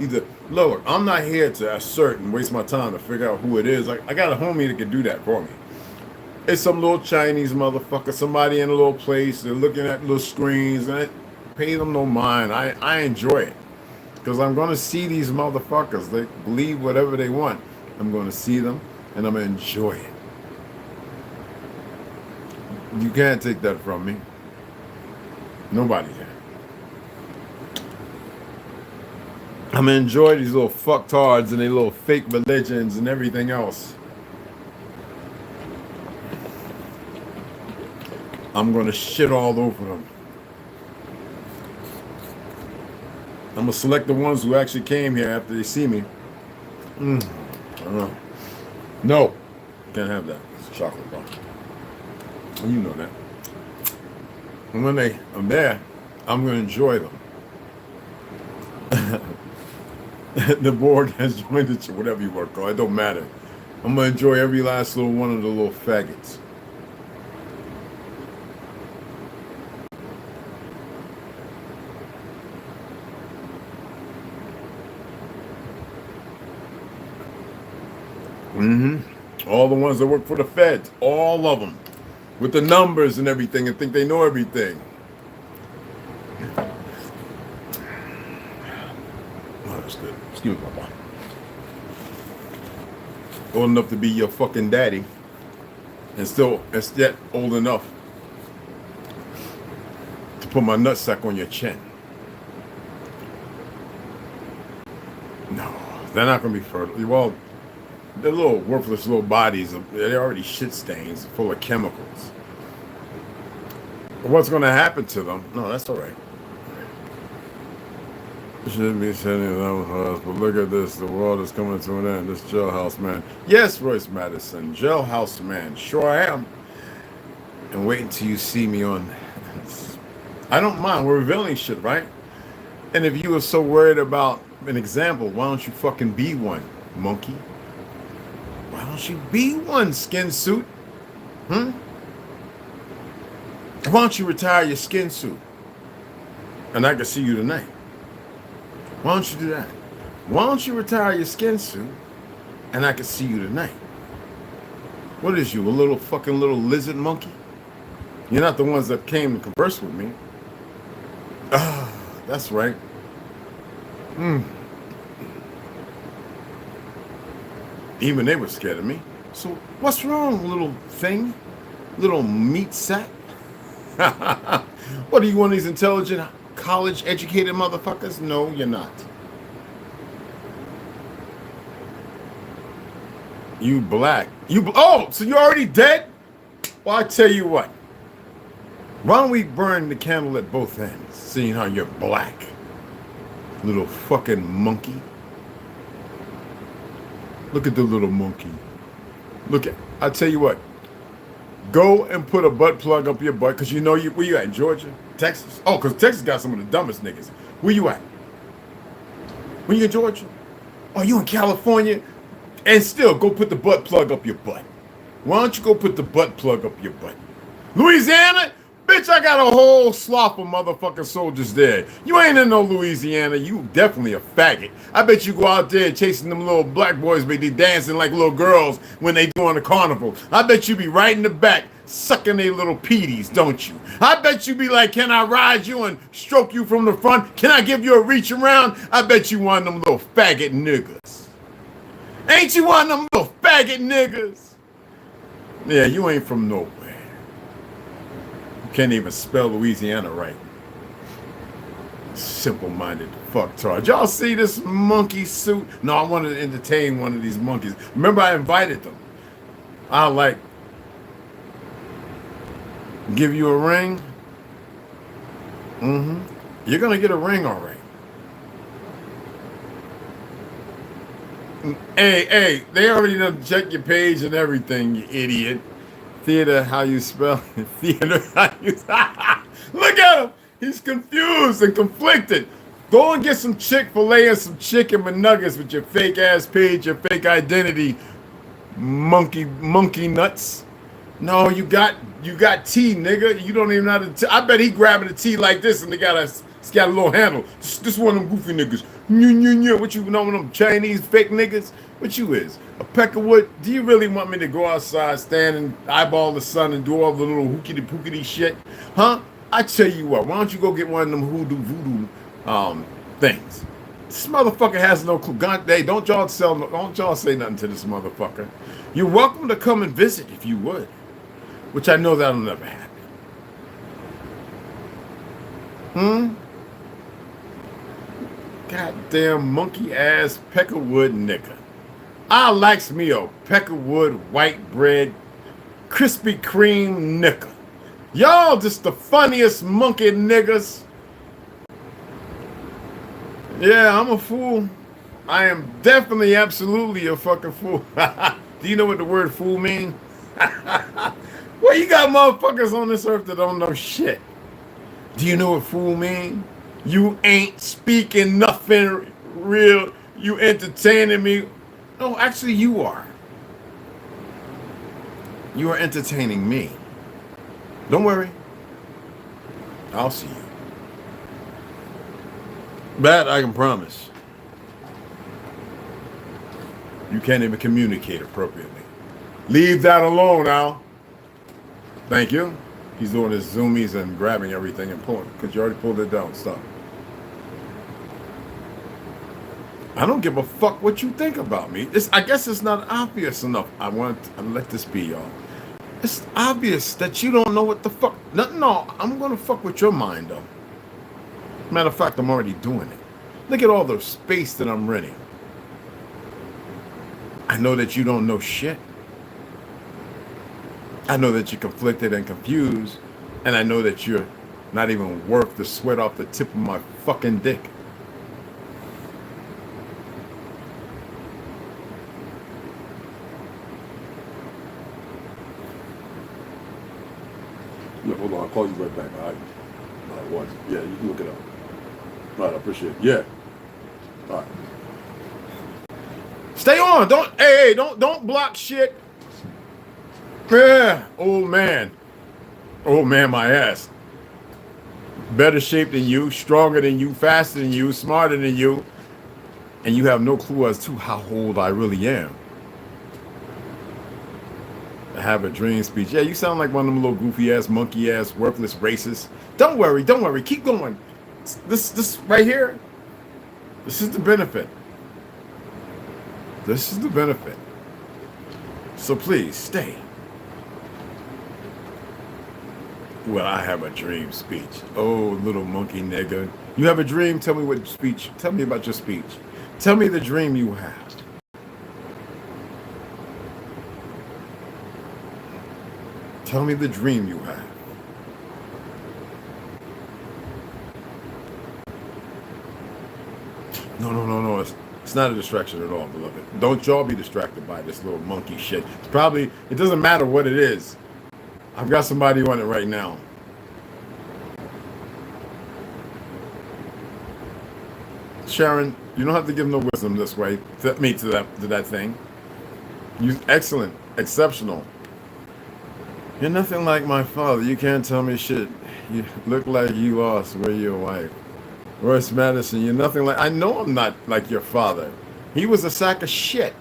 either, look, I'm not here to assert and waste my time to figure out who it is. I got a homie that can do that for me. It's some little Chinese motherfucker, somebody in a little place, they're looking at little screens, and I pay them no mind. I enjoy it. Because I'm going to see these motherfuckers. They believe whatever they want. I'm going to see them, and I'm going to enjoy it. You can't take that from me. Nobody can. I'm going to enjoy these little fucktards and their little fake religions and everything else. I'm going to shit all over them. I'm going to select the ones who actually came here after they see me. I don't know. No. Can't have that. It's a chocolate bar. You know that. And when I'm there, I'm going to enjoy them. The board has joined it, whatever you want to call it. It don't matter. I'm going to enjoy every last little one of the little faggots. All the ones that work for the feds, all of them, with the numbers and everything, and think they know everything. Oh, that's good. Excuse me, Papa. Old enough to be your fucking daddy, and still yet old enough to put my nutsack on your chin. No, they're not gonna be fertile. Well, they're little worthless little bodies. They're already shit stains full of chemicals. What's going to happen to them? No, that's all right. Shouldn't be sending them for us, but look at this. The world is coming to an end. This jailhouse man. Yes, Royce Madison. Jailhouse man. Sure I am. And wait until you see me on. I don't mind. We're revealing shit, right? And if you were so worried about an example, why don't you fucking be one, monkey? Why don't you be one, skin suit? Why don't you retire your skin suit? And I can see you tonight. Why don't you do that? Why don't you retire your skin suit? And I can see you tonight. What is you, a little fucking little lizard monkey? You're not the ones that came and conversed with me. Ah, that's right. Even they were scared of me. So what's wrong, little thing? Little meat sack? What are you, one of these intelligent, college-educated motherfuckers? No, you're not. You black. Oh, so you're already dead? Well, I tell you what. Why don't we burn the candle at both ends, seeing how you're black? Little fucking monkey. Look at the little monkey. Look at, I tell you what. Go and put a butt plug up your butt, because you know where you at, Georgia? Texas? Oh, because Texas got some of the dumbest niggas. Where you at? When you in Georgia? Oh, you in California? And still, go put the butt plug up your butt. Why don't you go put the butt plug up your butt? Louisiana? Bitch, I got a whole slough of motherfucking soldiers there. You ain't in no Louisiana. You definitely a faggot. I bet you go out there chasing them little black boys, but they dancing like little girls when they doing the carnival. I bet you be right in the back sucking their little peaties, don't you? I bet you be like, can I ride you and stroke you from the front? Can I give you a reach around? I bet you one of them little faggot niggas. Ain't you one of them little faggot niggas? Yeah, you ain't from nowhere. Can't even spell Louisiana right. Simple-minded fucktard. Y'all see this monkey suit? No, I wanted to entertain one of these monkeys. Remember, I invited them. I like give you a ring. You're gonna get a ring, all right. Hey, they already done check your page and everything, you idiot. Theater, how you spell it. Theater, how you... Look at him. He's confused and conflicted. Go and get some Chick-fil-A and some chicken McNuggets with your fake-ass page, your fake identity, monkey nuts. No, you got tea, nigga. You don't even know how to... I bet he grabbing a tea like this and it's got a little handle. This one of them goofy niggas. What you know, them Chinese fake niggas? What you is? A Peckerwood? Do you really want me to go outside, stand and eyeball the sun and do all the little hookity-pookity shit? Huh? I tell you what, why don't you go get one of them voodoo things? This motherfucker has no clue. God, hey, don't y'all say nothing to this motherfucker. You're welcome to come and visit if you would. Which I know that'll never happen. Goddamn monkey-ass Peckerwood nigga. I likes me a Peckerwood white bread, Krispy Kreme nigga. Y'all just the funniest monkey niggas. Yeah, I'm a fool. I am definitely, absolutely a fucking fool. Do you know what the word fool means? Well, you got motherfuckers on this earth that don't know shit. Do you know what fool mean? You ain't speaking nothing real. You entertaining me. No, actually you are. You are entertaining me. Don't worry. I'll see you. That I can promise. You can't even communicate appropriately. Leave that alone, Al. Thank you. He's doing his zoomies and grabbing everything and pulling, because you already pulled it down. Stop. I don't give a fuck what you think about me. I guess it's not obvious enough. I want to let this be, y'all. It's obvious that you don't know what the fuck. No, I'm going to fuck with your mind, though. Matter of fact, I'm already doing it. Look at all the space that I'm renting. I know that you don't know shit. I know that you're conflicted and confused. And I know that you're not even worth the sweat off the tip of my fucking dick. Yeah, hold on, I'll call you right back. All right. Yeah, you can look it up. All right, I appreciate it. Yeah. All right. Stay on. Don't block shit. Yeah, old man. Old man, my ass. Better shape than you, stronger than you, faster than you, smarter than you. And you have no clue as to how old I really am. I have a dream speech. Yeah, you sound like one of them little goofy ass, monkey ass, worthless racists. Don't worry. Keep going. This right here, this is the benefit. This is the benefit. So please stay. Well, I have a dream speech. Oh, little monkey nigga. You have a dream? Tell me what speech. Tell me about your speech. Tell me the dream you have. Tell me the dream you have. No. It's not a distraction at all, beloved. Don't y'all be distracted by this little monkey shit. It doesn't matter what it is. I've got somebody on it right now. Sharon, you don't have to give no wisdom this way. To that thing. You excellent, exceptional. You're nothing like my father. You can't tell me shit. You look like you lost where your wife. Royce Madison, you're nothing like... I know I'm not like your father. He was a sack of shit.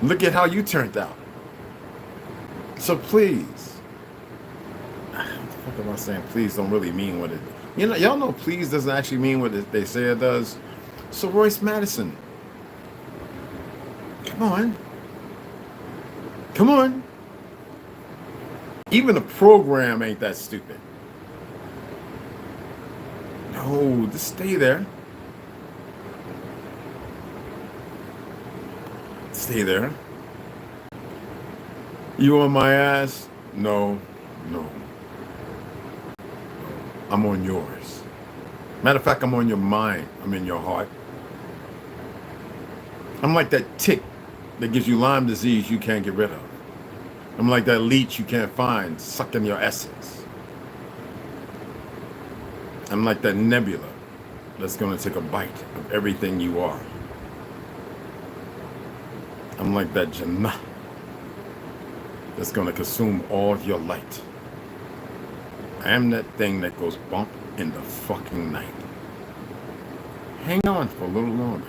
Look at how you turned out. So please. What the fuck am I saying? Please don't really mean what it... y'all know please doesn't actually mean what they say it does. So Royce Madison. Come on. Even the program ain't that stupid. No, just stay there. Stay there. You on my ass? No. I'm on yours. Matter of fact, I'm on your mind. I'm in your heart. I'm like that tick that gives you Lyme disease you can't get rid of. I'm like that leech you can't find, sucking your essence. I'm like that nebula that's going to take a bite of everything you are. I'm like that Jannah that's going to consume all of your light. I am that thing that goes bump in the fucking night. Hang on for a little longer.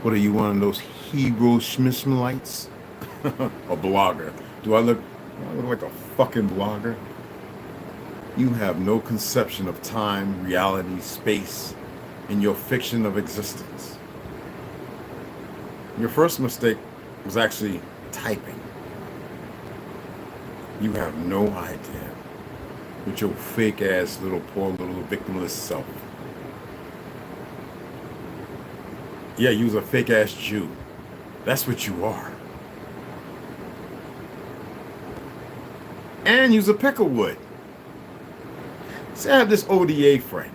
What are you, one of those hero schmismlites? A blogger. Do I look like a fucking blogger? You have no conception of time, reality, space, and your fiction of existence. Your first mistake was actually typing. You have no idea with your fake ass poor little victimless self. Yeah, you was a fake ass Jew. That's what you are. And you's a picklewood. See, I have this ODA friend.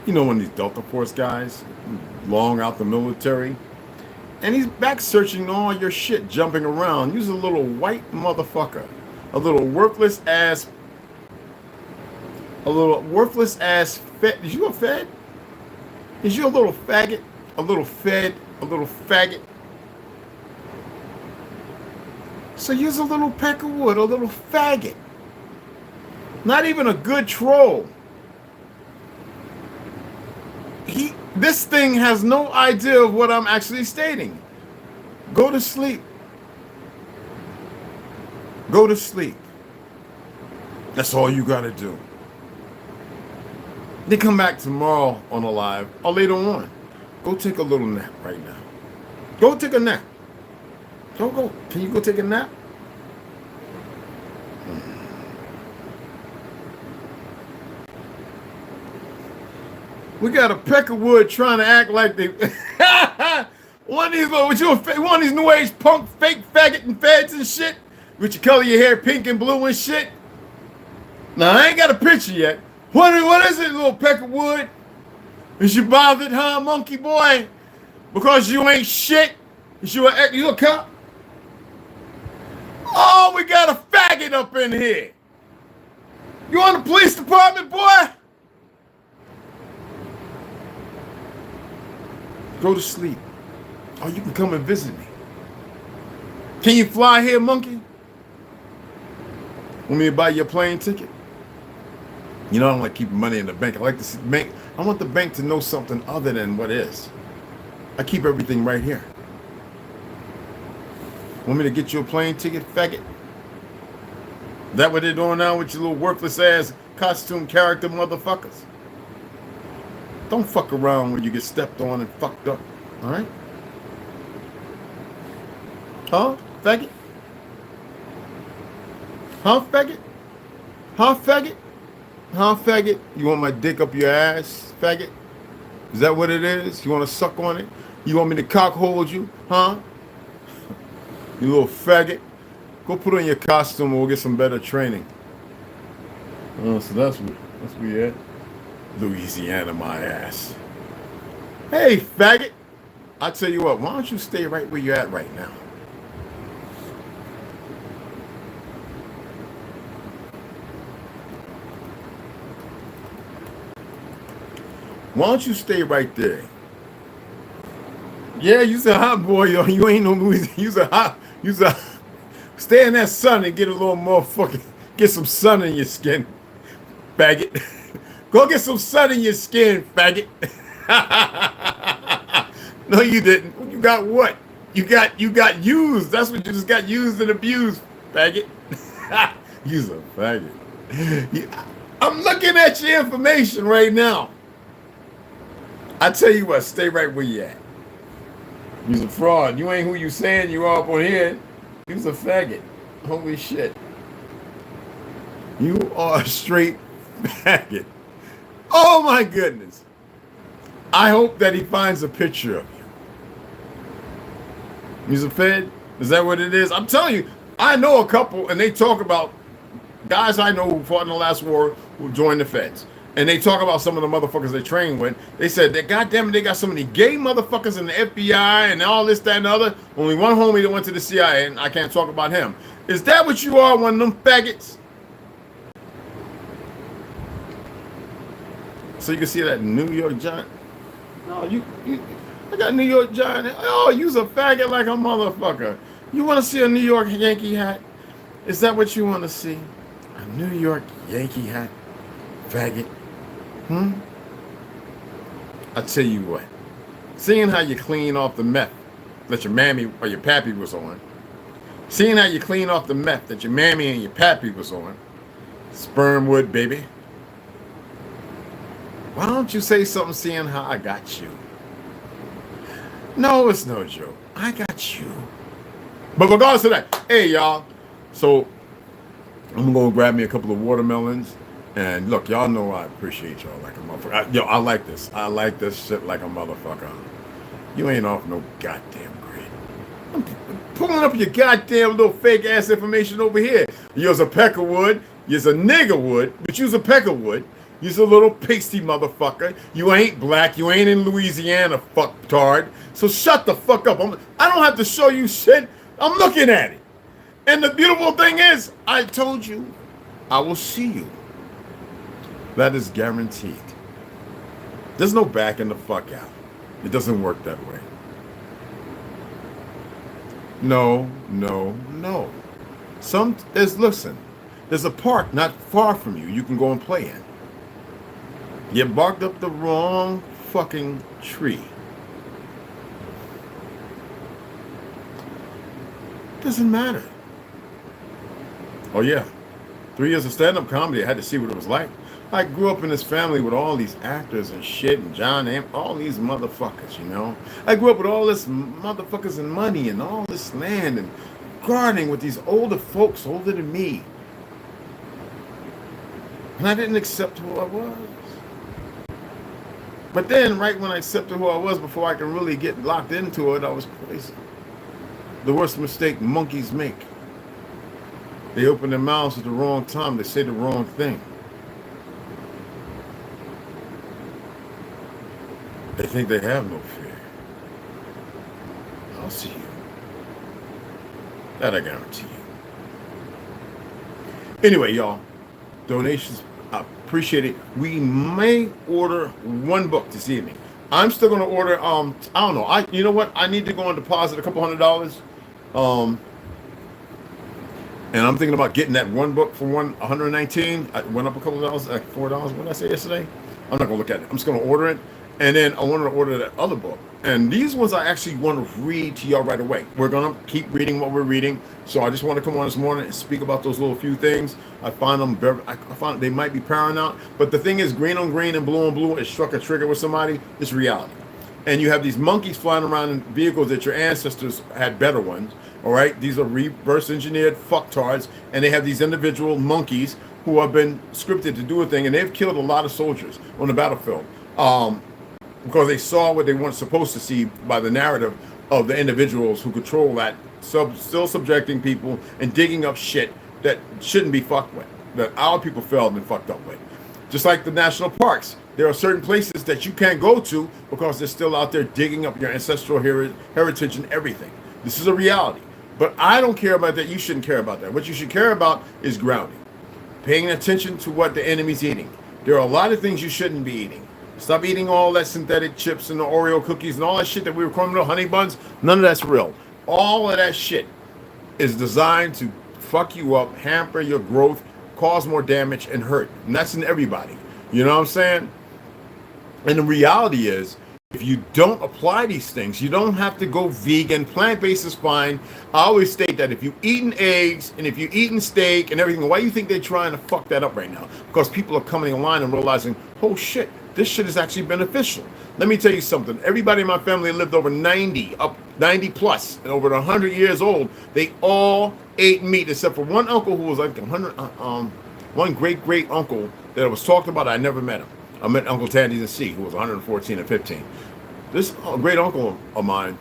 You know, one of these Delta Force guys, long out the military. And he's back searching all your shit, jumping around. You's a little white motherfucker. A little worthless ass. A little worthless ass fed. Is you a fed? Is you a little faggot? A little fed? A little faggot? So you's a little peck of wood, a little faggot. Not even a good troll. This thing has no idea of what I'm actually stating. Go to sleep. Go to sleep. That's all you gotta do. They come back tomorrow on a live or later on. Go take a little nap right now. Go take a nap. Go. Can you go take a nap? We got a peck of wood trying to act like they one of these new age punk fake faggot and feds and shit. With your color your hair pink and blue and shit. Now I ain't got a picture yet. What is it, little peck of wood? Is you bothered, huh, monkey boy? Because you ain't shit? Is you a cop? Oh, we got a faggot up in here. You on the police department, boy? Go to sleep. Or you can come and visit me. Can you fly here, monkey? Want me to buy you a plane ticket? You know, I don't like keeping money in the bank. I like to see the bank. I want the bank to know something other than what is. I keep everything right here. Want me to get you a plane ticket, faggot? That what they're doing now with your little worthless ass costume character motherfuckers? Don't fuck around when you get stepped on and fucked up. All right? Huh, faggot? Huh, faggot? Huh, faggot? Huh, faggot? You want my dick up your ass, faggot? Is that what it is? You want to suck on it? You want me to cock hold you? Huh? You little faggot. Go put on your costume and we'll get some better training. Oh, so that's where we at. Louisiana, my ass. Hey, faggot. I tell you what, why don't you stay right where you're at right now? Why don't you stay right there? Yeah, you's a hot boy, yo. You ain't no Louisiana. You's a stay in that sun and get a little motherfucking, get some sun in your skin, faggot. Go get some sun in your skin, faggot. No, you didn't. You got what? You got used. That's what you just got, used and abused, faggot. You's a faggot. I'm looking at your information right now. I tell you what, stay right where you at. You's a fraud. You ain't who you saying you are up on here. You's a faggot. Holy shit. You are a straight faggot. Oh my goodness. I hope that he finds a picture of you. He's a fed? Is that what it is? I'm telling you, I know a couple and they talk about guys I know who fought in the last war who joined the feds. And they talk about some of the motherfuckers they trained with. They said that goddamn it, they got so many gay motherfuckers in the FBI and all this, that, and the other. Only one homie that went to the CIA, and I can't talk about him. Is that what you are, one of them faggots? So you can see that New York Giant. No, I got New York Giant. Oh, you's a faggot like a motherfucker. You want to see a New York Yankee hat? Is that what you want to see? A New York Yankee hat? Faggot. I tell you what, seeing how you clean off the meth that your mammy or your pappy was on, seeing how you clean off the meth that your mammy and your pappy was on, sperm wood, baby. Why don't you say something seeing how I got you? No, it's no joke. I got you. But regardless of that, hey, y'all. So I'm going to grab me a couple of watermelons. And look, y'all know I appreciate y'all like a motherfucker. I like this. I like this shit like a motherfucker. You ain't off no goddamn grid. I'm pulling up your goddamn little fake ass information over here. You's a peck of wood. You's a nigger wood, but you's a peck of wood. You's a little pasty motherfucker. You ain't black. You ain't in Louisiana, fucktard. So shut the fuck up. I don't have to show you shit. I'm looking at it. And the beautiful thing is, I told you, I will see you. That is guaranteed. There's no backing the fuck out. It doesn't work that way. No. Listen, there's a park not far from you can go and play in. You barked up the wrong fucking tree. Doesn't matter. Oh yeah, 3 years of stand-up comedy, I had to see what it was like. I grew up in this family with all these actors and shit, and John and all these motherfuckers, you know. I grew up with all this motherfuckers and money and all this land and gardening with these older folks, older than me. And I didn't accept who I was. But then, right when I accepted who I was, before I could really get locked into it, I was crazy. The worst mistake monkeys make. They open their mouths at the wrong time. They say the wrong thing. They think they have no fear. I'll see you. That I guarantee you. Anyway, y'all, donations, I appreciate it. We may order one book this evening. I'm still going to order, I don't know. You know what? I need to go and deposit a couple $100. And I'm thinking about getting that one book for $119. I went up a couple of dollars, like $4. What did I say yesterday? I'm not going to look at it. I'm just going to order it. And then I wanted to order that other book. And these ones I actually want to read to y'all right away. We're going to keep reading what we're reading. So I just want to come on this morning and speak about those little few things. I find them very, I find they might be paramount. But the thing is, green on green and blue on blue, it struck a trigger with somebody. It's reality. And you have these monkeys flying around in vehicles that your ancestors had better ones. All right. These are reverse engineered fucktards. And they have these individual monkeys who have been scripted to do a thing. And they've killed a lot of soldiers on the battlefield. Because they saw what they weren't supposed to see by the narrative of the individuals who control that, still subjecting people and digging up shit that shouldn't be fucked with, that our people felt and fucked up with. Just like the national parks, there are certain places that you can't go to because they're still out there digging up your ancestral heritage and everything. This is a reality. But I don't care about that. You shouldn't care about that. What you should care about is grounding, paying attention to what the enemy's eating. There are a lot of things you shouldn't be eating. Stop eating all that synthetic chips and the Oreo cookies and all that shit that we were calling honey buns. None of that's real. All of that shit is designed to fuck you up, hamper your growth, cause more damage and hurt. And that's in everybody. You know what I'm saying? And the reality is, if you don't apply these things, you don't have to go vegan. Plant-based is fine. I always state that if you've eaten eggs and if you've eaten steak and everything, why do you think they're trying to fuck that up right now? Because people are coming online and realizing, oh shit, this shit is actually beneficial. Let me tell you something. Everybody in my family lived over 90 plus, and over 100 years old. They all ate meat, except for one uncle who was like 100. One great uncle that was talked about. I never met him. I met Uncle Tandy and C, who was 114 and 15. This great uncle of mine,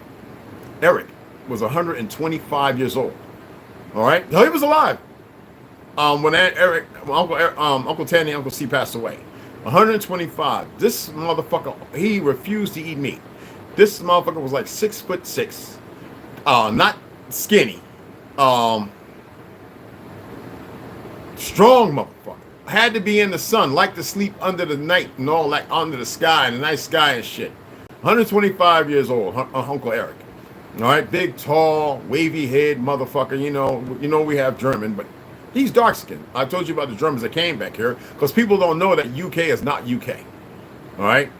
Eric, was 125 years old. All right, no, he was alive. When Uncle Tandy and Uncle C passed away. 125. This motherfucker, he refused to eat meat. This motherfucker was like 6'6", not skinny, strong motherfucker. Had to be in the sun, like to sleep under the night and all that, under the sky, and the night sky and shit. 125 years old, Uncle Eric. All right, big, tall, wavy head motherfucker. You know we have German, but he's dark skinned. I told you about the Germans that came back here because people don't know that UK is not UK. All right.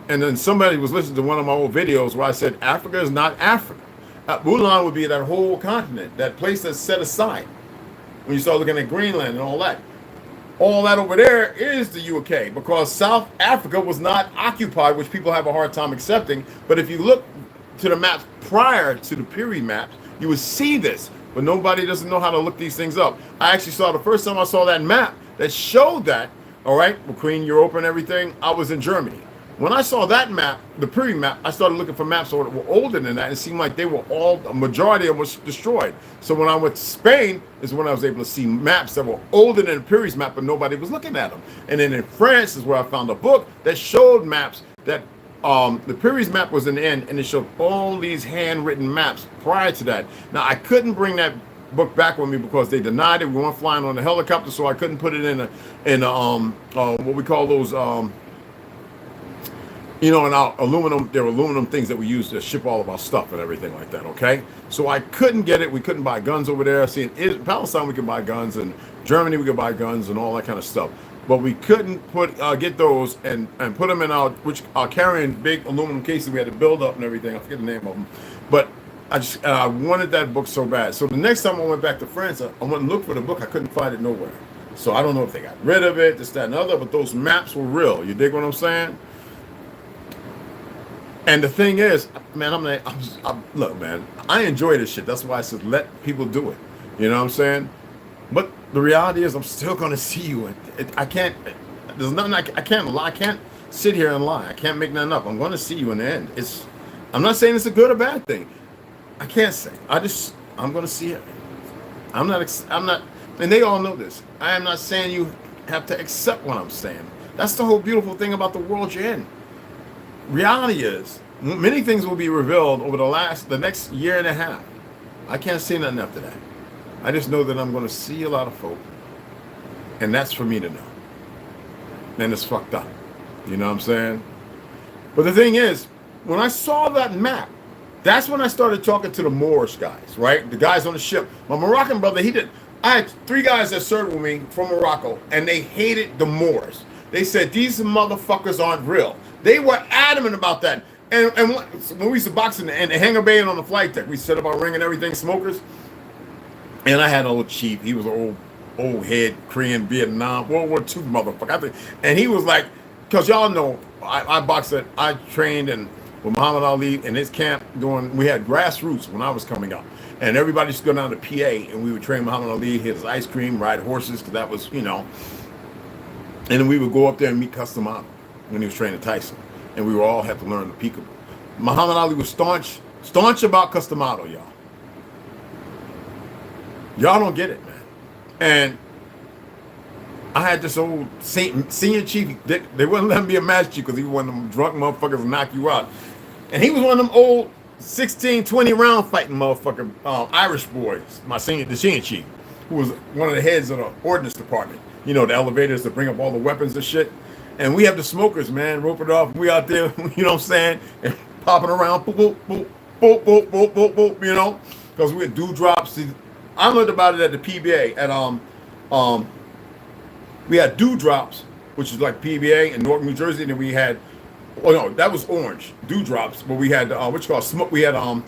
And then somebody was listening to one of my old videos where I said Africa is not Africa. Wuhan would be that whole continent, that place that's set aside. When you start looking at Greenland and all that over there is the UK because South Africa was not occupied, which people have a hard time accepting. But if you look to the maps prior to the period maps, you would see this. But nobody doesn't know how to look these things up. I actually saw the first time I saw that map that showed that, all right, between Europe and everything, I was in Germany. When I saw that map, the period map, I started looking for maps that were older than that, and it seemed like they were all, a majority of them was destroyed. So when I went to Spain is when I was able to see maps that were older than the period map, but nobody was looking at them. And then in France is where I found a book that showed maps that the period map was in the end, and it showed all these handwritten maps prior to that. Now I couldn't bring that book back with me because they denied it. We weren't flying on a helicopter, so I couldn't put it in what we call those you know, in our aluminum, there were aluminum things that we use to ship all of our stuff and everything like that, okay? So I couldn't get it. We couldn't buy guns over there. See, in Palestine, we could buy guns, and Germany, we could buy guns and all that kind of stuff. But we couldn't get those and put them in our carrying big aluminum cases we had to build up and everything. I forget the name of them. But I wanted that book so bad. So the next time I went back to France, I went and looked for the book. I couldn't find it nowhere. So I don't know if they got rid of it, this, that, and the other, but those maps were real. You dig what I'm saying? And the thing is, man, look, man, I enjoy this shit. That's why I said let people do it. You know what I'm saying? But the reality is, I'm still gonna see you. I can't. There's nothing. I can't lie. I can't sit here and lie. I can't make nothing up. I'm gonna see you in the end. I'm not saying it's a good or bad thing. I can't say. I'm gonna see it. I'm not. And they all know this. I am not saying you have to accept what I'm saying. That's the whole beautiful thing about the world you're in. Reality is, many things will be revealed over the next year and a half. I can't say nothing after that. I just know that I'm going to see a lot of folk, and that's for me to know. And it's fucked up. You know what I'm saying? But the thing is, when I saw that map, that's when I started talking to the Moorish guys, right? The guys on the ship. My Moroccan brother, I had 3 guys that served with me from Morocco, and they hated the Moors. They said, these motherfuckers aren't real. They were adamant about that. And when we used to box in the hangar bay and on the flight deck, we set up our ring and everything, smokers. And I had an old chief. He was an old head, Korean, Vietnam, World War II motherfucker. And he was like, because y'all know, I trained with Muhammad Ali in his camp we had grassroots when I was coming up. And everybody used to go down to PA, and we would train Muhammad Ali, hit his ice cream, ride horses, because that was, you know. And then we would go up there and meet Cashapp when he was training Tyson, and we would all have to learn the peekaboo. Muhammad Ali was staunch about Cashapp, y'all. Y'all don't get it, man. And I had this old senior chief. They wouldn't let him be a master chief because he was one of them drunk motherfuckers who knock you out. And he was one of them old 16, 20 round fighting motherfucker Irish boys. The senior chief, who was one of the heads of the ordnance department. You know, the elevators that bring up all the weapons and shit. And we have the smokers, man, rope it off. We out there, you know what I'm saying, and popping around, boop, boop, boop, boop, boop, boop, boop, boop, you know, because we had dewdrops. I learned about it at the PBA. We had dewdrops, which is like PBA in Newark, New Jersey, and then we had, that was orange dewdrops, but we had smoke. We had down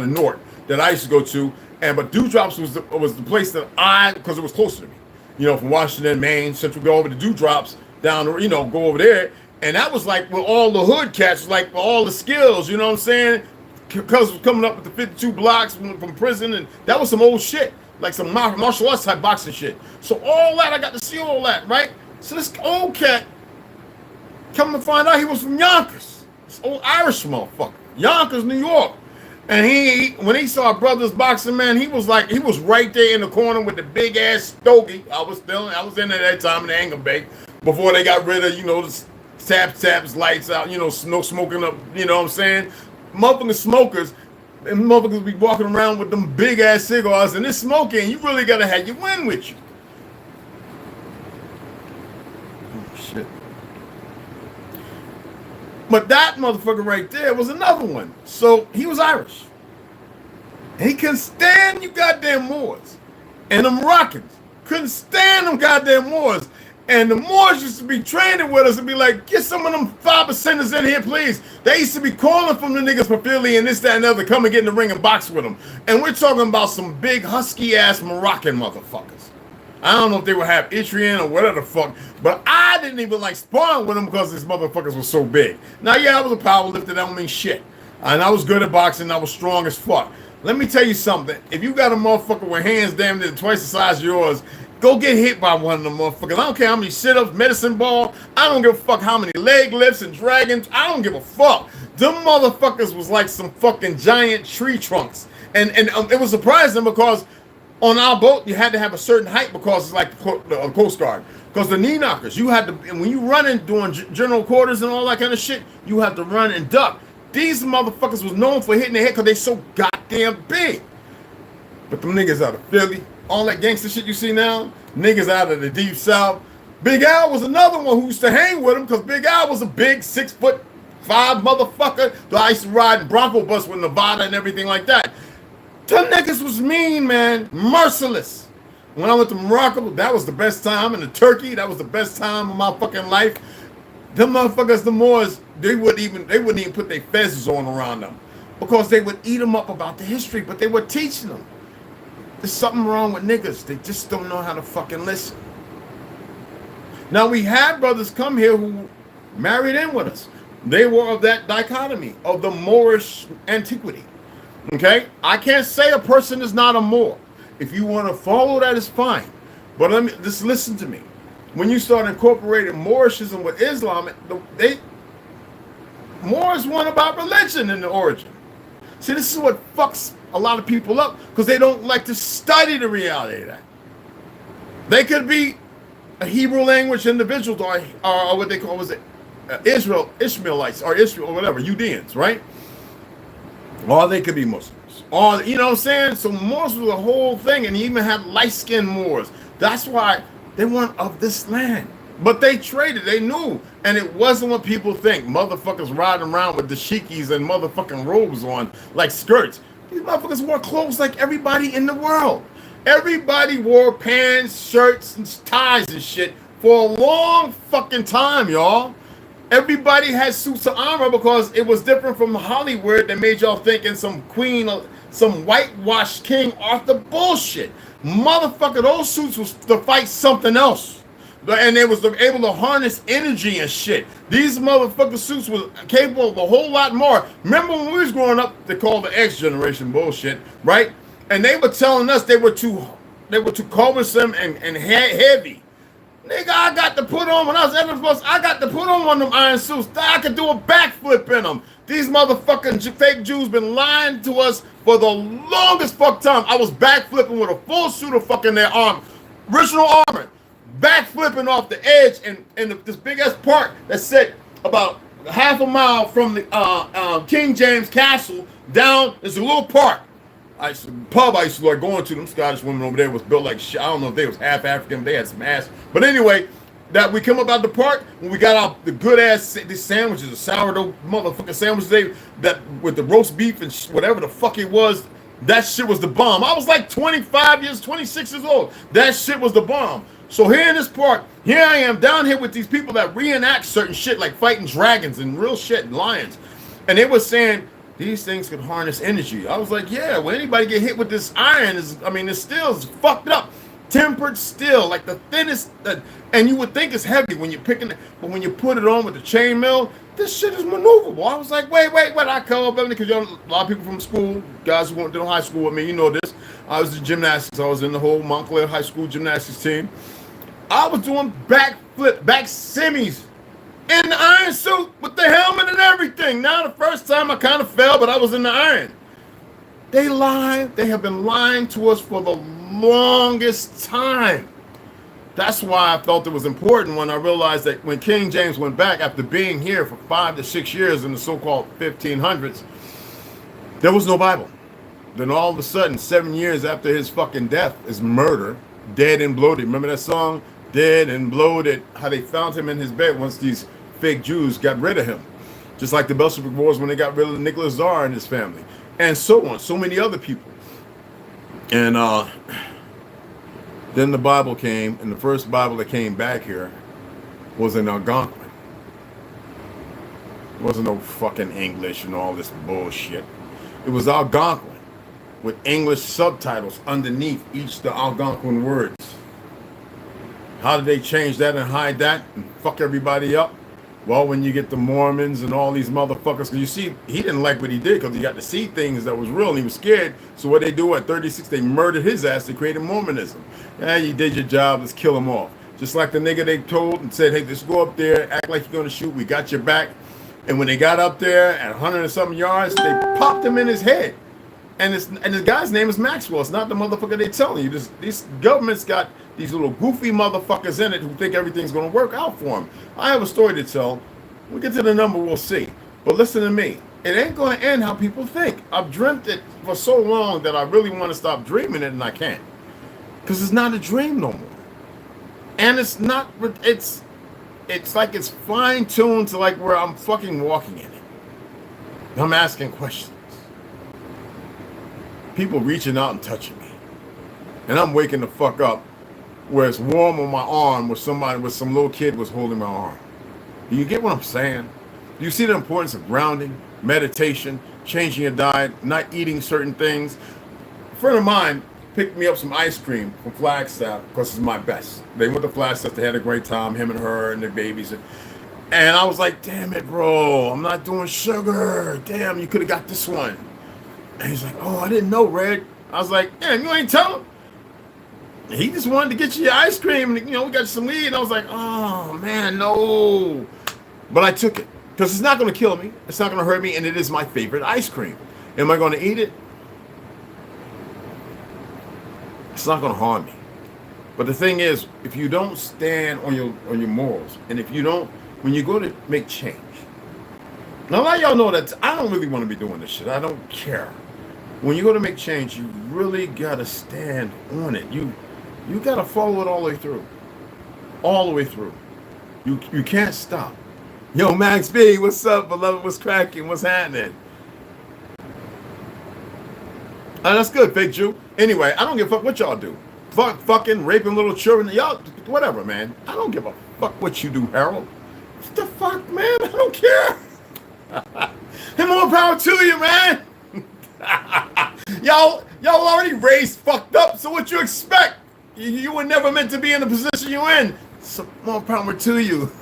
in Newark that I used to go to, but dewdrops was the place that because it was closer to me. You know, from Washington, Maine, Central, go over to dewdrops down, go over there. And that was like with all the hood cats, like all the skills, you know what I'm saying? Because was coming up with the 52 blocks from prison, and that was some old shit, like some martial arts type boxing shit. So all that, I got to see all that, right? So this old cat, come to find out he was from Yonkers. This old Irish motherfucker. Yonkers, New York. And when he saw brothers boxing, man, he was right there in the corner with the big ass stogie. I was in there that time in the hangar bay before they got rid of, the taps, lights out, no smoking up, you know what I'm saying? Motherfucking smokers, and motherfuckers be walking around with them big ass cigars and this smoking, you really gotta have your wind with you. Oh shit. But that motherfucker right there was another one. So he was Irish. And he couldn't stand you goddamn Moors. And the Moroccans couldn't stand them goddamn Moors. And the Moors used to be training with us and be like, get some of them 5%ers in here, please. They used to be calling from the niggas for Philly and this, that, and the other. Come and get in the ring and box with them. And we're talking about some big husky-ass Moroccan motherfuckers. I don't know if they would have Itrian or whatever the fuck, but I didn't even like sparring with them because these motherfuckers were so big. Now, yeah, I was a power lifter. That don't mean shit. And I was good at boxing. I was strong as fuck. Let me tell you something. If you got a motherfucker with hands damn near twice the size of yours, Go get hit by one of them motherfuckers. I don't care how many sit-ups, medicine ball. I don't give a fuck how many leg lifts and dragons. I don't give a fuck. Them motherfuckers was like some fucking giant tree trunks. And it was surprising because on our boat, you had to have a certain height because it's like the Coast Guard. Because the knee knockers, you had to, and when you running doing general quarters and all that kind of shit, you have to run and duck. These motherfuckers was known for hitting their head because they so goddamn big. But them niggas out of Philly, all that gangster shit you see now, niggas out of the deep south. Big Al was another one who used to hang with him because Big Al was a big 6'5" motherfucker that I used to ride in Bronco bus with Nevada and everything like that. Them niggas was mean, man, merciless. When I went to Morocco, that was the best time. And to Turkey, that was the best time of my fucking life. Them motherfuckers, the Moors, they wouldn't even put their fezzes on around them because they would eat them up about the history, but they were teaching them. There's something wrong with niggas. They just don't know how to fucking listen. Now, we had brothers come here who married in with us. They were of that dichotomy of the Moorish antiquity. Okay? I can't say a person is not a Moor. If you want to follow that, it's fine. But let me just listen to me. When you start incorporating Moorishism with Islam, Moors weren't about religion in the origin. See, this is what fucks a lot of people up because they don't like to study the reality of that. They could be a Hebrew language individual or what they call Ishmaelites or Israel or whatever, Judeans, right? Or they could be Muslims. Or, you know what I'm saying? So Moors was a whole thing, and you even have light-skinned Moors. That's why they weren't of this land. But they traded, they knew. And it wasn't what people think. Motherfuckers riding around with dashikis and motherfucking robes on like skirts. These motherfuckers wore clothes like everybody in the world. Everybody wore pants, shirts, and ties and shit for a long fucking time, y'all. Everybody had suits of armor because it was different from Hollywood that made y'all thinking some queen, some whitewashed King Arthur bullshit. Motherfucker, those suits was to fight something else. And they was able to harness energy and shit. These motherfucking suits was capable of a whole lot more. Remember when we was growing up, they called the X generation bullshit, right? And they were telling us they were too cumbersome and heavy. Nigga, I got to put on, when I was at the bus, I got to put on one of them iron suits. I could do a backflip in them. These motherfucking fake Jews been lying to us for the longest fuck time. I was backflipping with a full suit of fucking their armor, original armor, backflipping off the edge in this big ass park that set about half a mile from the King James Castle down. There's a little park. I used to like going to. Them Scottish women over there was built like shit. I don't know if they was half African. They had some ass. But anyway, that we come up out the park when we got out the good ass these sandwiches, the sourdough motherfucking sandwiches that with the roast beef and whatever the fuck it was. That shit was the bomb. I was like 26 years old. That shit was the bomb. So here in this park, here I am down here with these people that reenact certain shit like fighting dragons and real shit and lions. And they were saying these things could harness energy. I was like, yeah, when anybody get hit with this iron, the steel is fucked up. Tempered steel, like the thinnest, and you would think it's heavy when you're picking it, but when you put it on with the chain mill, this shit is maneuverable. I was like, wait, I come up because a lot of people from school, guys who went to high school with me, you know this. I was in gymnastics. I was in the whole Montclair High School gymnastics team. I was doing back semis in the iron suit with the helmet and everything. Now, the first time I kind of fell, but I was in the iron. They lied. They have been lying to us for the longest time. That's why I felt it was important when I realized that when King James went back after being here for 5 to 6 years in the so-called 1500s, there was no Bible. Then all of a sudden, 7 years after his fucking death, his murder, dead and bloated. Remember that song? Dead and bloated. How they found him in his bed once these fake Jews got rid of him. Just like the Bolshevik Wars when they got rid of Nicholas Tsar and his family. And so on. So many other people. And then the Bible came. And the first Bible that came back here was in Algonquin. It wasn't no fucking English and all this bullshit. It was Algonquin with English subtitles underneath each of the Algonquin words. How did they change that and hide that and fuck everybody up? Well, when you get the Mormons and all these motherfuckers, because you see, he didn't like what he did because he got to see things that was real and he was scared. So what they do at 36, they murdered his ass. They created Mormonism. Yeah, you did your job. Let's kill him off. Just like the nigga they told and said, hey, just go up there, act like you're going to shoot. We got your back. And when they got up there at 100 and something yards, they popped him in his head. And the guy's name is Maxwell. It's not the motherfucker they telling you. These governments got these little goofy motherfuckers in it who think everything's going to work out for them. I have a story to tell. We get to the number, we'll see. But listen to me. It ain't going to end how people think. I've dreamt it for so long that I really want to stop dreaming it, and I can't. Because it's not a dream no more. And it's not, it's like it's fine-tuned to like where I'm fucking walking in it. I'm asking questions. People reaching out and touching me. And I'm waking the fuck up where it's warm on my arm where some little kid was holding my arm. Do you get what I'm saying? Do you see the importance of grounding, meditation, changing your diet, not eating certain things? A friend of mine picked me up some ice cream from Flagstaff because it's my best. They went to Flagstaff. They had a great time, him and her and their babies. And I was like, damn it, bro. I'm not doing sugar. Damn, you could have got this one. And he's like, oh, I didn't know, Red. I was like, damn, you ain't tell him? He just wanted to get you your ice cream. And, we got you some weed. And I was like, oh, man, no. But I took it because it's not going to kill me. It's not going to hurt me. And it is my favorite ice cream. Am I going to eat it? It's not going to harm me. But the thing is, if you don't stand on your morals, and if you don't, when you go to make change. Now, a lot of y'all know that I don't really want to be doing this shit. I don't care. When you go to make change, you really got to stand on it. You got to follow it all the way through. All the way through. You can't stop. Yo, Max B, what's up, beloved? What's cracking? What's happening? That's good, fake Jew. Anyway, I don't give a fuck what y'all do. Fucking raping little children. Y'all, whatever, man. I don't give a fuck what you do, Harold. What the fuck, man? I don't care. And more power to you, man. y'all already raised fucked up, so what you expect? You were never meant to be in the position you're in. So more power to you.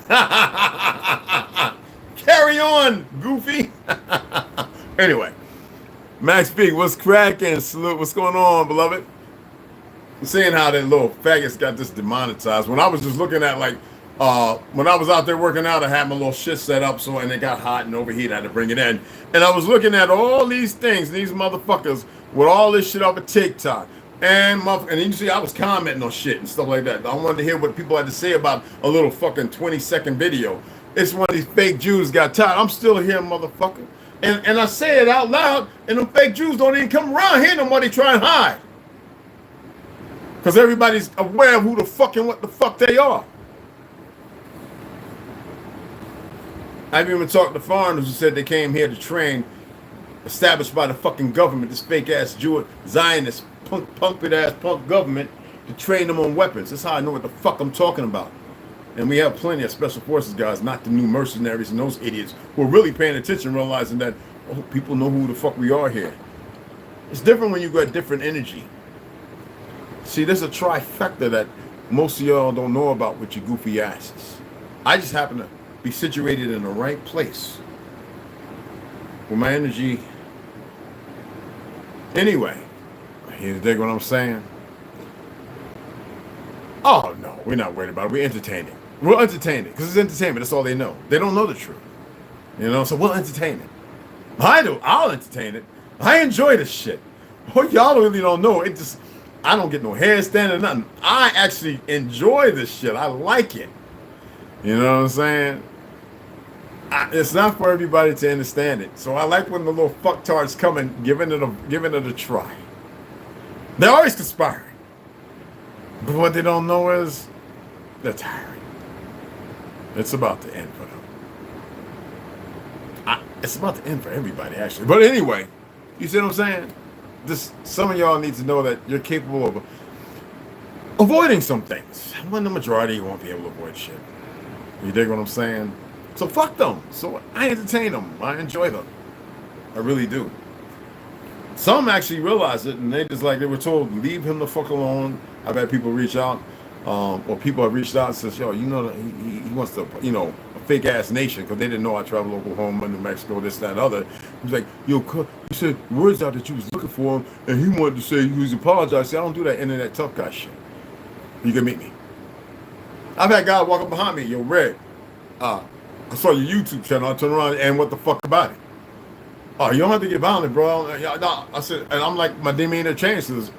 Carry on, goofy. Anyway, Max B, what's cracking? Salute, what's going on, beloved? I'm seeing how that little faggots got this demonetized. When I was just looking at when I was out there working out, I had my little shit set up and it got hot and overheated. I had to bring it in. And I was looking at all these things, these motherfuckers with all this shit up at TikTok. And you see, I was commenting on shit and stuff like that. I wanted to hear what people had to say about a little fucking 20-second video. It's one of these fake Jews got tired. I'm still here, motherfucker. And I say it out loud, and them fake Jews don't even come around here no more. They try and hide. Because everybody's aware of who the fuck and what the fuck they are. I've even talked to foreigners who said they came here to train, established by the fucking government, this fake-ass Jewish, Zionist, punk-ass punk government, to train them on weapons. That's how I know what the fuck I'm talking about. And we have plenty of special forces guys, not the new mercenaries and those idiots who are really paying attention, realizing that, oh, people know who the fuck we are here. It's different when you got different energy. See, there's a trifecta that most of y'all don't know about with your goofy asses. I just happen to be situated in the right place with my energy. Anyway, you dig what I'm saying? Oh, no, we're not worried about it. We're entertaining. We'll entertain it because it's entertainment. That's all they know. They don't know the truth. So we'll entertain it. I do. I'll entertain it. I enjoy this shit. What y'all really don't know, I don't get no handstand or nothing. I actually enjoy this shit. I like it. You know what I'm saying? It's not for everybody to understand it. So I like when the little fucktards come and giving it a try. They're always conspiring. But what they don't know is they're tiring. It's about to end for them. It's about to end for everybody, actually. But anyway, you see what I'm saying? Some of y'all need to know that you're capable of avoiding some things. When the majority, you won't be able to avoid shit. You dig what I'm saying? So fuck them. So I entertain them. I enjoy them. I really do. Some actually realize it, and they were told, leave him the fuck alone. I've had people reach out, or people have reached out and says, yo, he wants to, a fake ass nation, because they didn't know I travel Oklahoma, New Mexico, this, that, and other. He's like, yo, you said words out that you was looking for him, and he wanted to say he was apologizing. See, I don't do that internet tough guy shit. You can meet me. I've had guys walk up behind me, yo, Red, I saw your YouTube channel. I turn around and what the fuck about it? Oh, you don't have to get violent, bro. No, I said, and I'm like, my demeanor changes.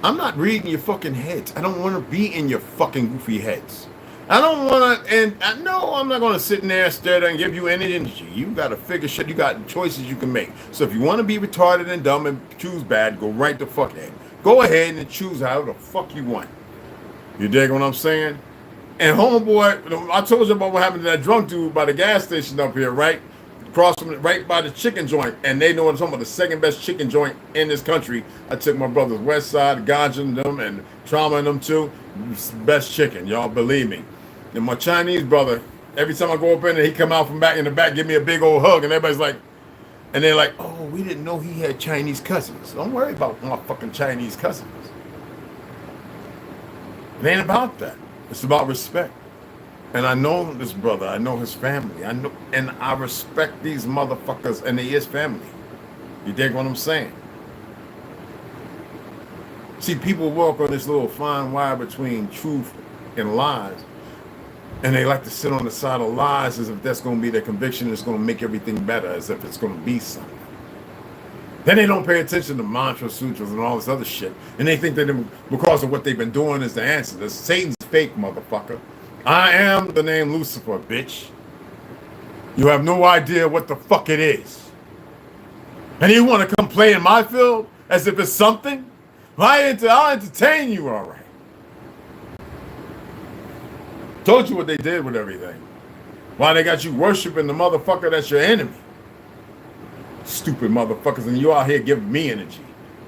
I'm not reading your fucking heads. I don't want to be in your fucking goofy heads. I don't want to, and I know I'm not going to sit in there, stare there, and give you any energy. You got to figure shit. You got choices you can make. So if you want to be retarded and dumb and choose bad, go right the fuck ahead. Go ahead and choose however the fuck you want. You dig what I'm saying? And homeboy, I told you about what happened to that drunk dude by the gas station up here, right? Across from, right by the chicken joint. And they know what I'm talking about, the second best chicken joint in this country. I took my brother's West Side, Ganja and them, and Trauma and them too. Best chicken, y'all believe me. And my Chinese brother, every time I go up in there, he come out from back in the back, give me a big old hug, and everybody's like, and they're like, oh, we didn't know he had Chinese cousins. Don't worry about my fucking Chinese cousins. It ain't about that. It's about respect. And I know this brother, I know his family, I know, and I respect these motherfuckers, and they is family. You dig what I'm saying? See, people walk on this little fine wire between truth and lies, and they like to sit on the side of lies as if that's going to be their conviction, it's going to make everything better, as if it's going to be something. Then they don't pay attention to mantra sutras and all this other shit, and they think that because of what they've been doing is the answer. That's Satan's fake, motherfucker. I am the name Lucifer, bitch. You have no idea what the fuck it is. And you want to come play in my field as if it's something? I'll entertain you, all right. Told you what they did with everything. Why they got you worshiping the motherfucker that's your enemy. Stupid motherfuckers, and you out here giving me energy.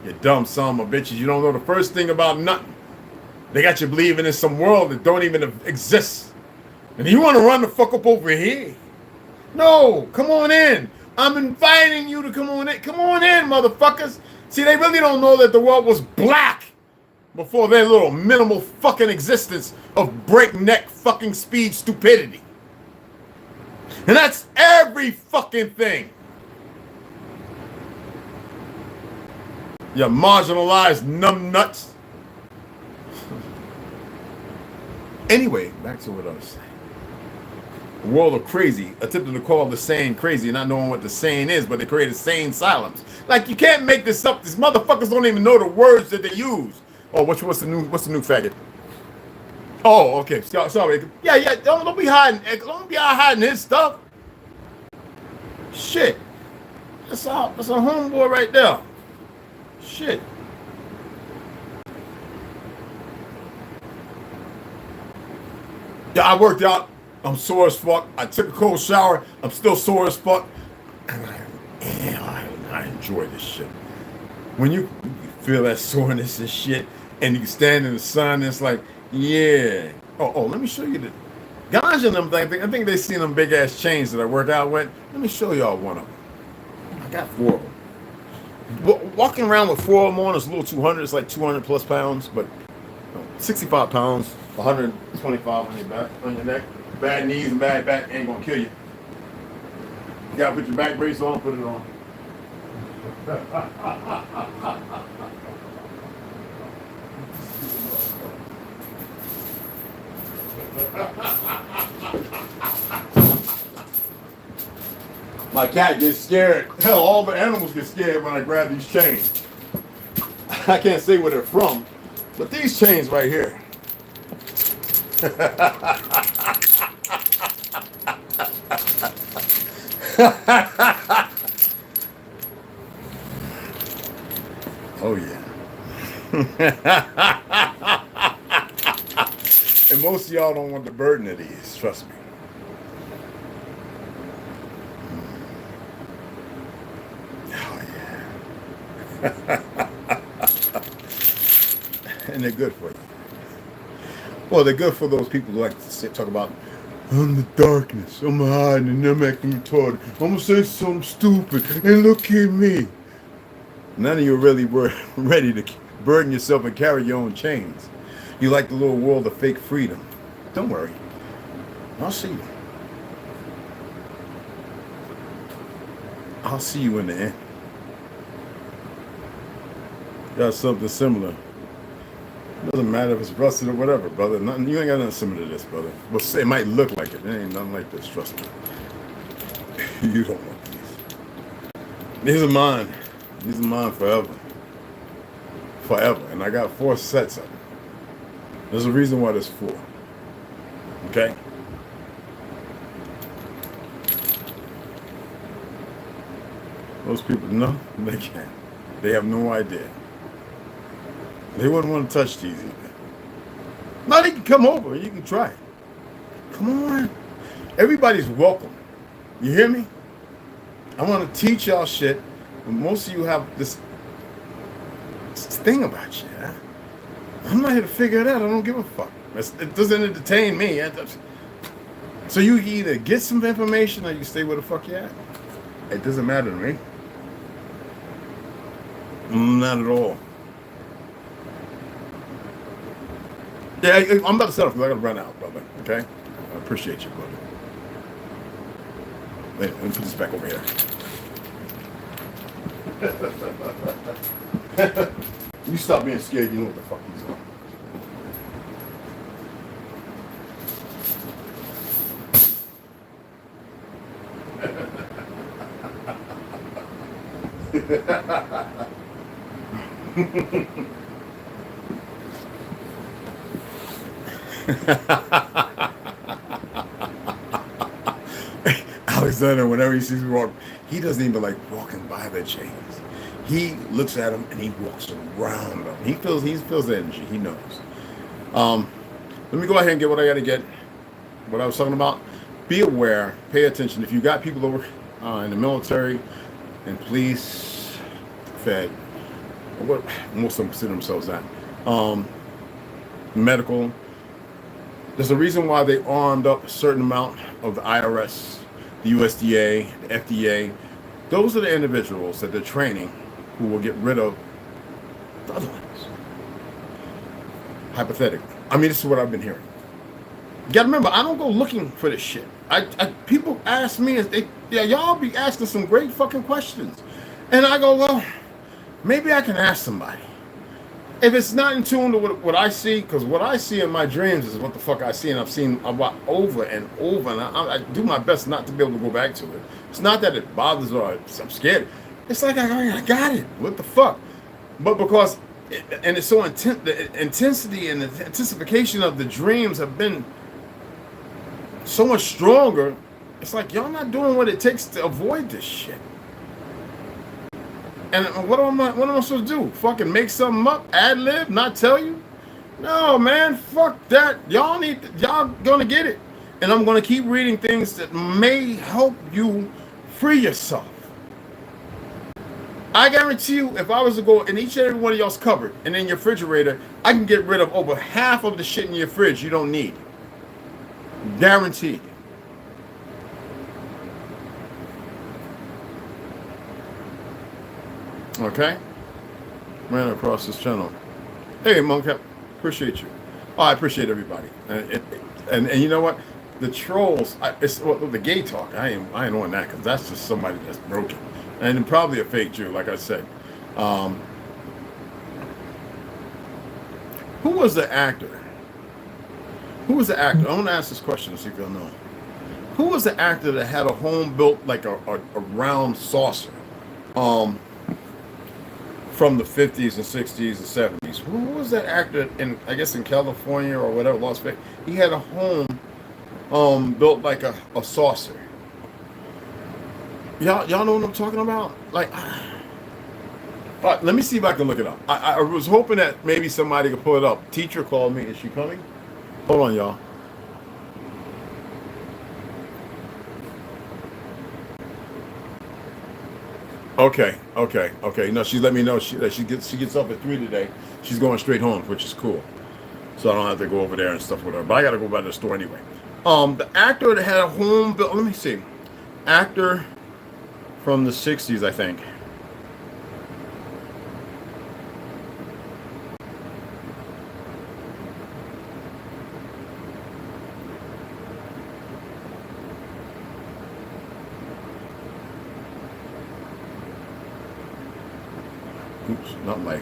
You dumb son of bitches. You don't know the first thing about nothing. They got you believing in some world that don't even exist. And you want to run the fuck up over here? No, come on in. I'm inviting you to come on in. Come on in, motherfuckers. See, they really don't know that the world was black before their little minimal fucking existence of breakneck fucking speed stupidity. And that's every fucking thing. You marginalized numbnuts. Anyway, back to what I was saying. The world of crazy attempted to call the saying crazy, not knowing what the saying is, but they created sane silence. Like, you can't make this up. These motherfuckers don't even know the words that they use. Oh, what's the new faggot? Oh, okay. Sorry. Yeah. Don't be hiding. Don't be out hiding his stuff. Shit. That's a homeboy right there. Shit. Yeah, I worked out. I'm sore as fuck. I took a cold shower. I'm still sore as fuck. And I enjoy this shit. When you feel that soreness and shit, and you stand in the sun, it's like, yeah. Oh, let me show you the ganja and them things. I think they seen them big ass chains that I work out with. Let me show y'all one of them. I got 4 of them. Walking around with 4 of them on is a little 200. It's like 200 plus pounds, but 65 pounds, 125 on your back, on your neck. Bad knees and bad back ain't gonna kill you. You gotta put your back brace on, put it on. My cat gets scared. Hell, all the animals get scared when I grab these chains. I can't say where they're from, but these chains right here. Oh yeah. And most of y'all don't want the burden of these, trust me. Oh yeah. And they're good for you. Well, they're good for those people who like to talk about, I'm the darkness, I'm hiding, and I'm acting retarded, I'm gonna say something stupid, and look at me. None of you are really were ready to burden yourself and carry your own chains. You like the little world of fake freedom. Don't worry, I'll see you. I'll see you in the end. Got something similar. Doesn't matter if it's rusted or whatever, brother. Nothing, you ain't got nothing similar to this, brother. Well, it might look like it. It ain't nothing like this, trust me. You don't want these. These are mine. These are mine forever. Forever. And I got 4 sets of them. There's a reason why there's 4. Okay? Those people, no, they can't. They have no idea. They wouldn't want to touch these either. No, they can come over. You can try it. Come on. Everybody's welcome. You hear me? I want to teach y'all shit. But most of you have this thing about you. Huh? I'm not here to figure it out. I don't give a fuck. It doesn't entertain me. So you either get some information or you stay where the fuck you at. It doesn't matter to me. Not at all. Yeah, I'm about to settle because I gotta run out, brother. Okay? I appreciate you, brother. Let me put this back over here. You stop being scared, you know what the fuck he's on. Alexander, whenever he sees me walk, he doesn't even like walking by the chains. He looks at them and he walks around them. He feels the energy. He knows. Let me go ahead and get what I got to get. What I was talking about. Be aware. Pay attention. If you got people over in the military and police, Fed, what most of them consider themselves that, medical. There's a reason why they armed up a certain amount of the IRS, the USDA, the FDA. Those are the individuals that they're training who will get rid of the other ones. Hypothetically. I mean, this is what I've been hearing. You gotta remember, I don't go looking for this shit. People ask me, y'all be asking some great fucking questions. And I go, well, maybe I can ask somebody. If it's not in tune to what I see, because what I see in my dreams is what the fuck I see, and I've seen about over and over, and I do my best not to be able to go back to it. It's not that it bothers or I'm scared. It's like, I got it. What the fuck? But because, and it's so intense, the intensity and the intensification of the dreams have been so much stronger. It's like, y'all not doing what it takes to avoid this shit. And what am I supposed to do? Fucking make something up, ad lib, not tell you? No, man, fuck that. Y'all gonna get it. And I'm gonna keep reading things that may help you free yourself. I guarantee you, if I was to go in each and every one of y'all's cupboard and in your refrigerator, I can get rid of over half of the shit in your fridge you don't need. Guaranteed. Okay? Ran across this channel. Hey, Moncap, appreciate you. Oh, I appreciate everybody. And you know what? The trolls, the gay talk, I ain't on that because that's just somebody that's broken. And probably a fake Jew, like I said. Who was the actor? I want to ask this question to see if you'll know. Who was the actor that had a home built like a round saucer? From the 50s and 60s and 70s. Who was that actor I guess in California or whatever, Las Vegas? He had a home built like a saucer. Y'all know what I'm talking about? Like, let me see if I can look it up. I was hoping that maybe somebody could pull it up. Teacher called me. Is she coming? Hold on, y'all. Okay. No, she let me know that she gets up at 3 today. She's going straight home, which is cool. So I don't have to go over there and stuff with her. But I got to go by the store anyway. The actor that had a home built. Let me see. Actor from the 60s, I think. Oops, not like.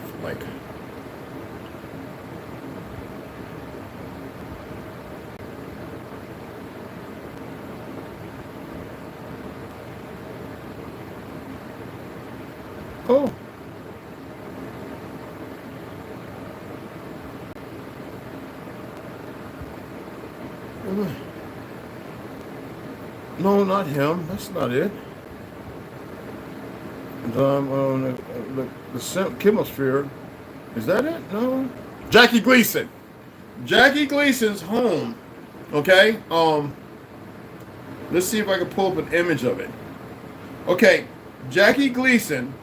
Oh. No, not him. That's not it. The chemosphere. Is that it? No. Jackie Gleason. Jackie Gleason's home. Okay. Let's see if I can pull up an image of it. Okay. Jackie Gleason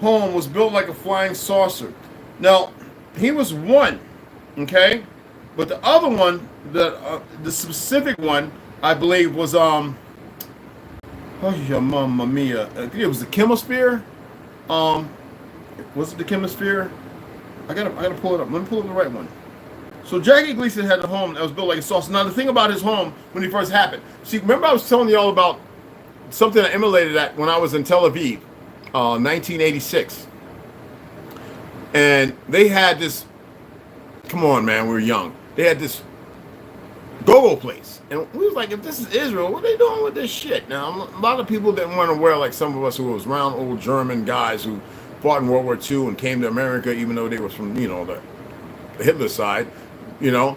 home was built like a flying saucer. Now, he was one. Okay. But the other one, the specific one, I believe was oh yeah, mamma mia. I think it was the chemosphere. Was it the chemosphere? I gotta pull it up. Let me pull up the right one. So Jackie Gleason had a home that was built like a saucer. Now the thing about his home when he first happened. See, remember I was telling you all about something I emulated that when I was in Tel Aviv, 1986. And they had this. Come on, man, we were young. They had this go-go place. And we was like, if this is Israel, what are they doing with this shit? Now, a lot of people didn't want to wear like some of us who was around old German guys who fought in World War II and came to America, even though they were from, you know, the Hitler side, you know.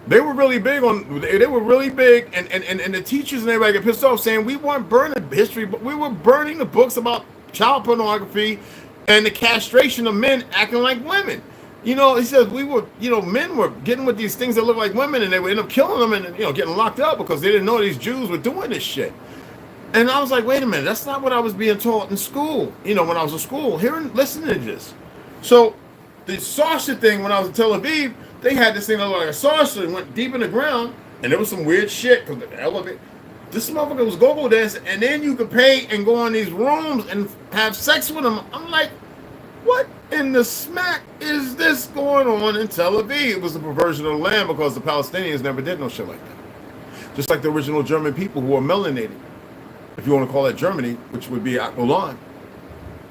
They were really big on, they were really big, and the teachers and everybody get pissed off saying we weren't burning history, but we were burning the books about child pornography and the castration of men acting like women. You know, he says we were, you know, men were getting with these things that look like women, and they would end up killing them and, you know, getting locked up because they didn't know these Jews were doing this shit. And I was like, wait a minute, that's not what I was being taught in school. You know, when I was in school, listening to this. So the saucer thing, when I was in Tel Aviv, they had this thing that looked like a saucer and went deep in the ground, and there was some weird shit because the elevator. This motherfucker was go-go dancing, and then you could pay and go in these rooms and have sex with them. I'm like, what in the smack is this going on in Tel Aviv? It was a perversion of the land because the Palestinians never did no shit like that. Just like the original German people who were melanated, if you want to call that Germany, which would be Akbalan.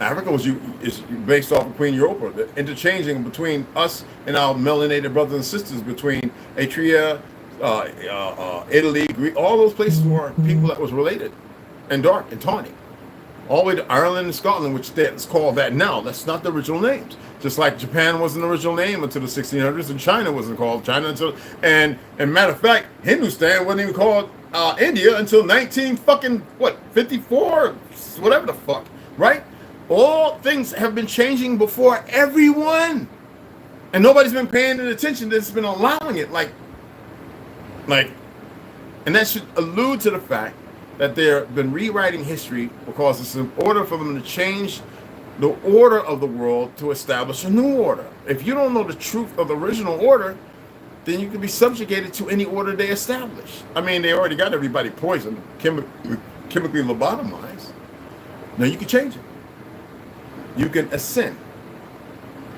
Africa is based off of Queen Europa, the interchanging between us and our melanated brothers and sisters between Etruria, Italy, Greece, all those places were people that was related and dark and tawny. All the way to Ireland and Scotland, which that's called that now. That's not the original names. Just like Japan wasn't the original name until the 1600s, and China wasn't called China until, and matter of fact, Hindustan wasn't even called India until 54, whatever the fuck, right? All things have been changing before everyone, and nobody's been paying attention. That's been allowing it, like, and that should allude to the fact that they've been rewriting history because it's in order for them to change the order of the world to establish a new order. If you don't know the truth of the original order, then you can be subjugated to any order they establish. I mean, they already got everybody poisoned, chemically lobotomized. Now you can change it. You can ascend.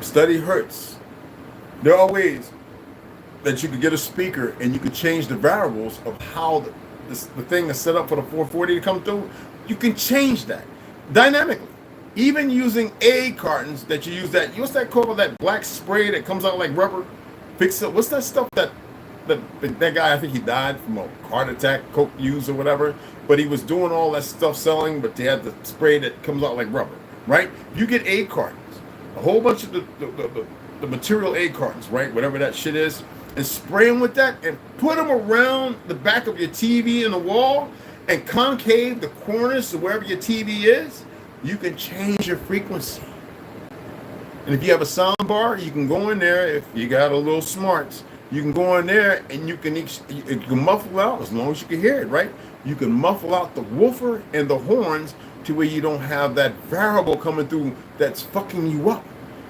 Study Hertz. There are ways that you could get a speaker and you could change the variables of how the thing is set up for the 440 to come through. You can change that dynamically. Even using egg cartons that you use that, what's that called, that black spray that comes out like rubber? Fix it. What's that stuff that guy, I think he died from a heart attack, coke use or whatever, but he was doing all that stuff selling, but they had the spray that comes out like rubber, right? You get egg cartons, a whole bunch of the material egg cartons, right? Whatever that shit is, and spray them with that and put them around the back of your TV in the wall and concave the corners to wherever your TV is. You can change your frequency. And if you have a sound bar, you can go in there. If you got a little smarts, you can go in there and you can muffle out as long as you can hear it, right? You can muffle out the woofer and the horns to where you don't have that variable coming through that's fucking you up.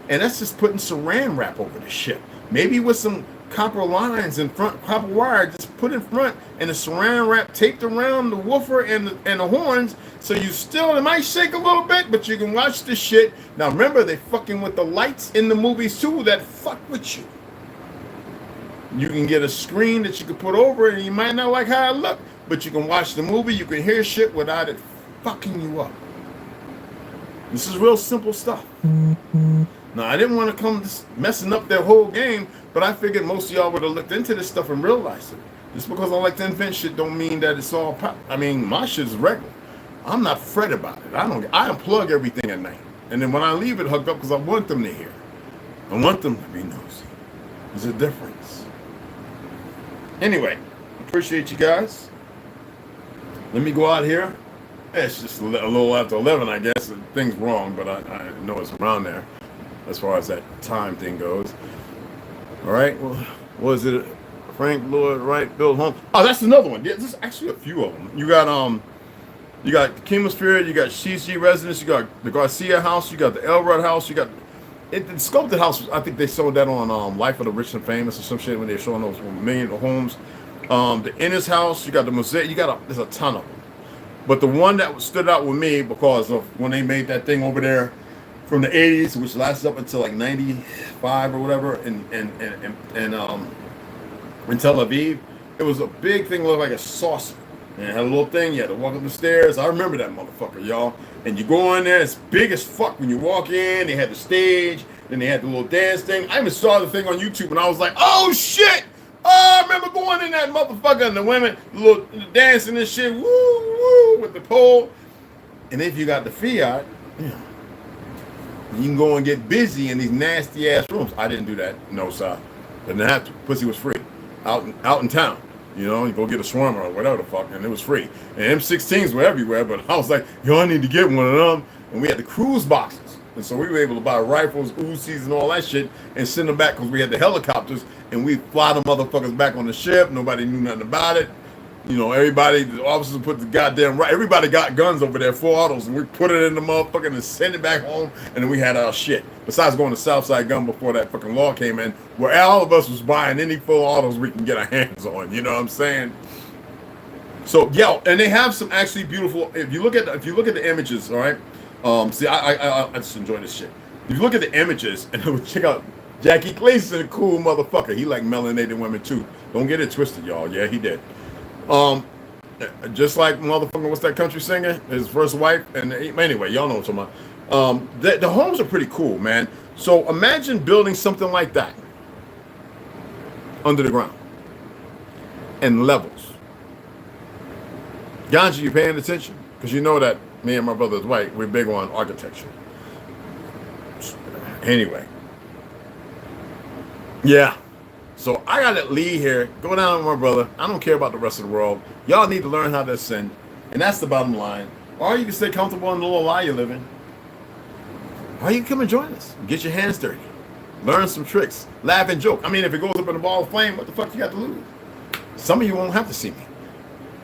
And that's just putting saran wrap over the shit. Maybe with some copper lines in front, copper wire, just put in front, and the saran wrap taped around the woofer and the horns, so you still, it might shake a little bit, but you can watch the shit. Now remember, they fucking with the lights in the movies too that fuck with you. You can get a screen that you can put over it, and you might not like how it look, but you can watch the movie, you can hear shit without it fucking you up. This is real simple stuff. Now, I didn't want to come messing up their whole game, but I figured most of y'all would have looked into this stuff and realized it. Just because I like to invent shit don't mean that it's all pop. I mean, my shit is regular. I'm not fret about it. I unplug everything at night. And then when I leave it hooked up, because I want them to hear. I want them to be nosy. There's a difference. Anyway, appreciate you guys. Let me go out here. It's just a little after 11, I guess. Thing's wrong, but I know it's around there as far as that time thing goes. All right. Well, what is it? Frank Lloyd Wright, Bill Holmes. Oh, that's another one. Yeah, there's actually a few of them. You got Chemosphere, you got CC Residence, you got the Garcia House, you got the Elrod House, you got the Sculpted House. I think they sold that on Life of the Rich and Famous or some shit when they're showing those million homes. The Innes House, you got the Mosaic, there's a ton of them. But the one that stood out with me because of when they made that thing over there from the 80s, which lasted up until like 95 or whatever, in Tel Aviv, it was a big thing, looked like a saucer. And it had a little thing, you had to walk up the stairs. I remember that motherfucker, y'all. And you go in there, it's big as fuck when you walk in. They had the stage, then they had the little dance thing. I even saw the thing on YouTube and I was like, oh shit! Oh, I remember going in that motherfucker and the women, the dancing and shit, woo, woo, with the pole. And if you got the fiat, you can go and get busy in these nasty ass rooms. I didn't do that, no sir. Didn't have to. Pussy was free, out in town. You know, you go get a shawarma or whatever the fuck, and it was free. And M16s were everywhere, but I was like, yo, I need to get one of them. And we had the cruise boxes. And so we were able to buy rifles, Uzis, and all that shit and send them back because we had the helicopters and we fly the motherfuckers back on the ship. Nobody knew nothing about it. You know, the officers put the goddamn right. Everybody got guns over there, 4 autos, and we put it in the motherfucker and send it back home. And then we had our shit. Besides going to Southside Gun before that fucking law came in, where all of us was buying any 4 autos we can get our hands on. You know what I'm saying? So yeah, and they have some actually beautiful. If you look at the images, all right. See, I just enjoy this shit. If you look at the images and check out Jackie Clayson, a cool motherfucker. He like melanated women too. Don't get it twisted, y'all. Yeah, he did. Just like motherfucker, what's that country singer? His first wife. And anyway, y'all know what I'm talking about. The homes are pretty cool, man. So imagine building something like that under the ground and levels. Ganja, you paying attention? Because you know that me and my brother Dwight, we're big on architecture. Anyway. Yeah. So I got to leave here, go down with my brother. I don't care about the rest of the world. Y'all need to learn how to ascend. And that's the bottom line. Or you can stay comfortable in the little lie you live in. Or you can come and join us. Get your hands dirty. Learn some tricks. Laugh and joke. I mean, if it goes up in a ball of flame, what the fuck you got to lose? Some of you won't have to see me.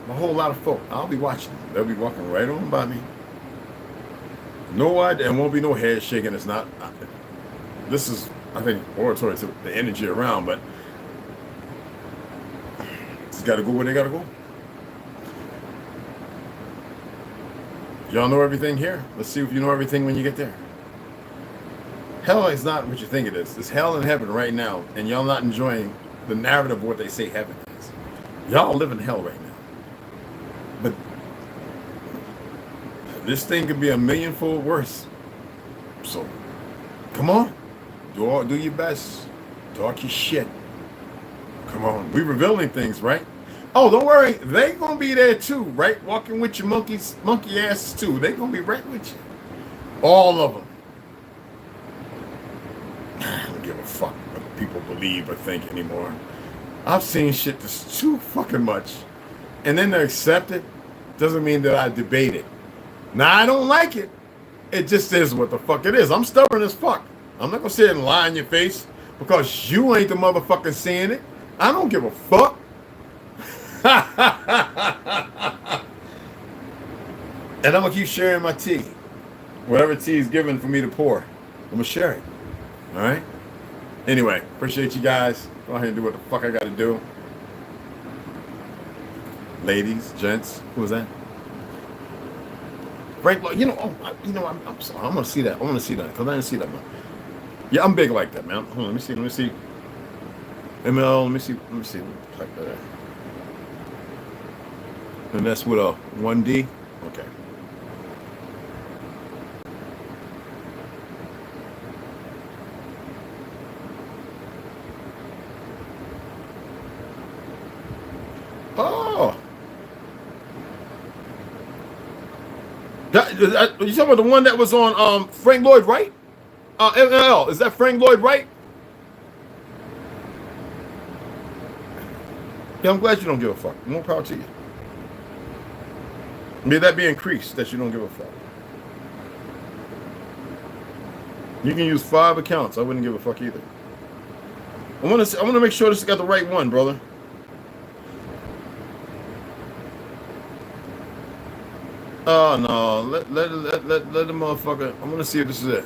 A whole lot of folk. I'll be watching. They'll be walking right on by me. No idea. There won't be no head shaking. It's not. This is, I think, oratory to the energy around, but it's got to go where they got to go. Y'all know everything here? Let's see if you know everything when you get there. Hell is not what you think it is. It's hell and heaven right now, and y'all not enjoying the narrative of what they say heaven is. Y'all live in hell right now. But this thing could be a millionfold worse. So, come on. Do your best. Talk your shit. Come on. We revealing things, right? Oh, don't worry. They gonna be there too, right? Walking with your monkey asses too. They gonna be right with you. All of them. I don't give a fuck what people believe or think anymore. I've seen shit that's too fucking much. And then to accept it doesn't mean that I debate it. Now, I don't like it. It just is what the fuck it is. I'm stubborn as fuck. I'm not gonna sit and lie in your face because you ain't the motherfucker seeing it. I don't give a fuck. And I'm gonna keep sharing my tea. Whatever tea is given for me to pour, I'm gonna share it. All right? Anyway, appreciate you guys. Go ahead and do what the fuck I gotta do. Ladies, gents, who was that? Frank, I'm sorry. I'm gonna see that. I want to see that because I didn't see that, man. Yeah, I'm big like that, man. Hold on, let me see. ML, let me see. Like that. And that's with a 1D. Okay. Oh. You talking about the one that was on Frank Lloyd Wright? ML, is that Frank Lloyd Wright? Yeah, I'm glad you don't give a fuck. More power to you. May that be increased that you don't give a fuck. You can use 5 accounts. I wouldn't give a fuck either. I want to make sure this got the right one, brother. Oh no, let the motherfucker. I'm gonna see if this is it.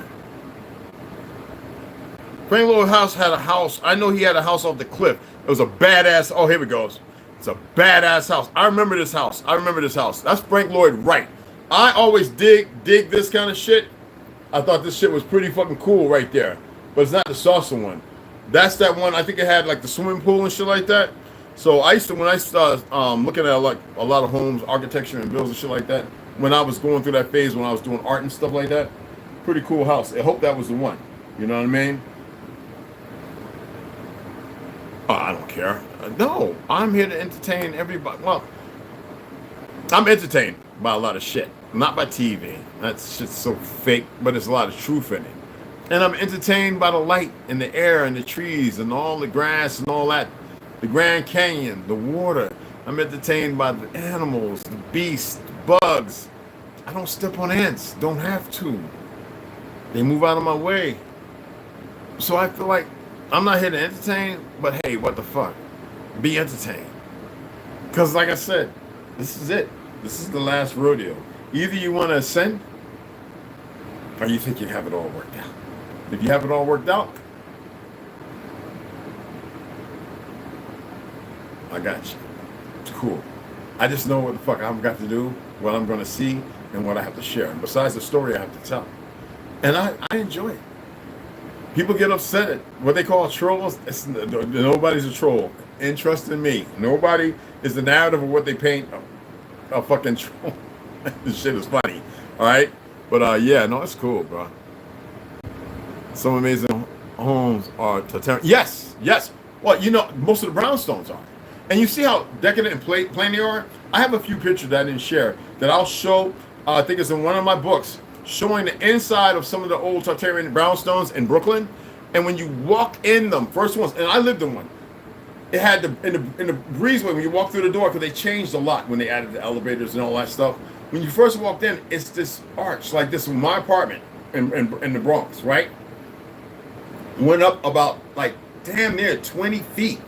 Frank Lloyd House had a house. I know he had a house off the cliff. It was a badass. Oh, here it goes. It's a badass house. I remember this house. That's Frank Lloyd Wright. I always dig this kind of shit. I thought this shit was pretty fucking cool right there. But it's not the saucer one. That's that one. I think it had like the swimming pool and shit like that. So I used to, when I started looking at like a lot of homes, architecture and builds and shit like that, when I was going through that phase when I was doing art and stuff like that, pretty cool house. I hope that was the one. You know what I mean? Oh, I don't care. No, I'm here to entertain everybody. Well, I'm entertained by a lot of shit, not by TV. That shit's so fake, but there's a lot of truth in it. And I'm entertained by the light and the air and the trees and all the grass and all that. The Grand Canyon, the water. I'm entertained by the animals, the beasts, the bugs. I don't step on ants. Don't have to. They move out of my way. So I feel like I'm not here to entertain, but hey, what the fuck? Be entertained. Because like I said, this is it. This is the last rodeo. Either you want to ascend, or you think you have it all worked out. If you have it all worked out, I got you. It's cool. I just know what the fuck I've got to do, what I'm going to see, and what I have to share. And besides the story I have to tell. And I enjoy it. People get upset at what they call trolls. Nobody's a troll. And trust in me. Nobody is the narrative of what they paint a fucking troll. This shit is funny. All right? But yeah, no, it's cool, bro. Some amazing homes are totalitarian. Yes. Well, you know, most of the brownstones are. And you see how decadent and plain they are? I have a few pictures that I didn't share that I'll show. I think it's in one of my books, showing the inside of some of the old Tartarian brownstones in Brooklyn. And when you walk in them, first ones, and I lived in one, it had in the breezeway when you walk through the door, because they changed a lot when they added the elevators and all that stuff. When you first walked in, it's this arch like this in my apartment in the Bronx, right? Went up about like damn near 20 feet.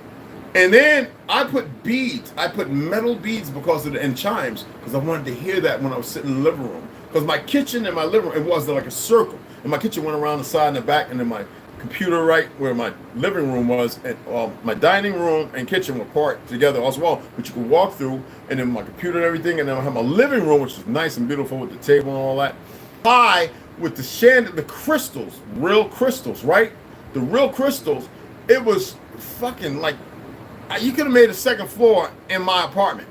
And then I put beads. I put metal beads because of and chimes, because I wanted to hear that when I was sitting in the living room. Because my kitchen and my living room, it was like a circle. And my kitchen went around the side and the back, and then my computer right where my living room was, and my dining room and kitchen were part together as well, which you could walk through, and then my computer and everything, and then I have my living room, which is nice and beautiful with the table and all that. High with the crystals, real crystals, right? The real crystals, it was fucking like, you could have made a second floor in my apartment.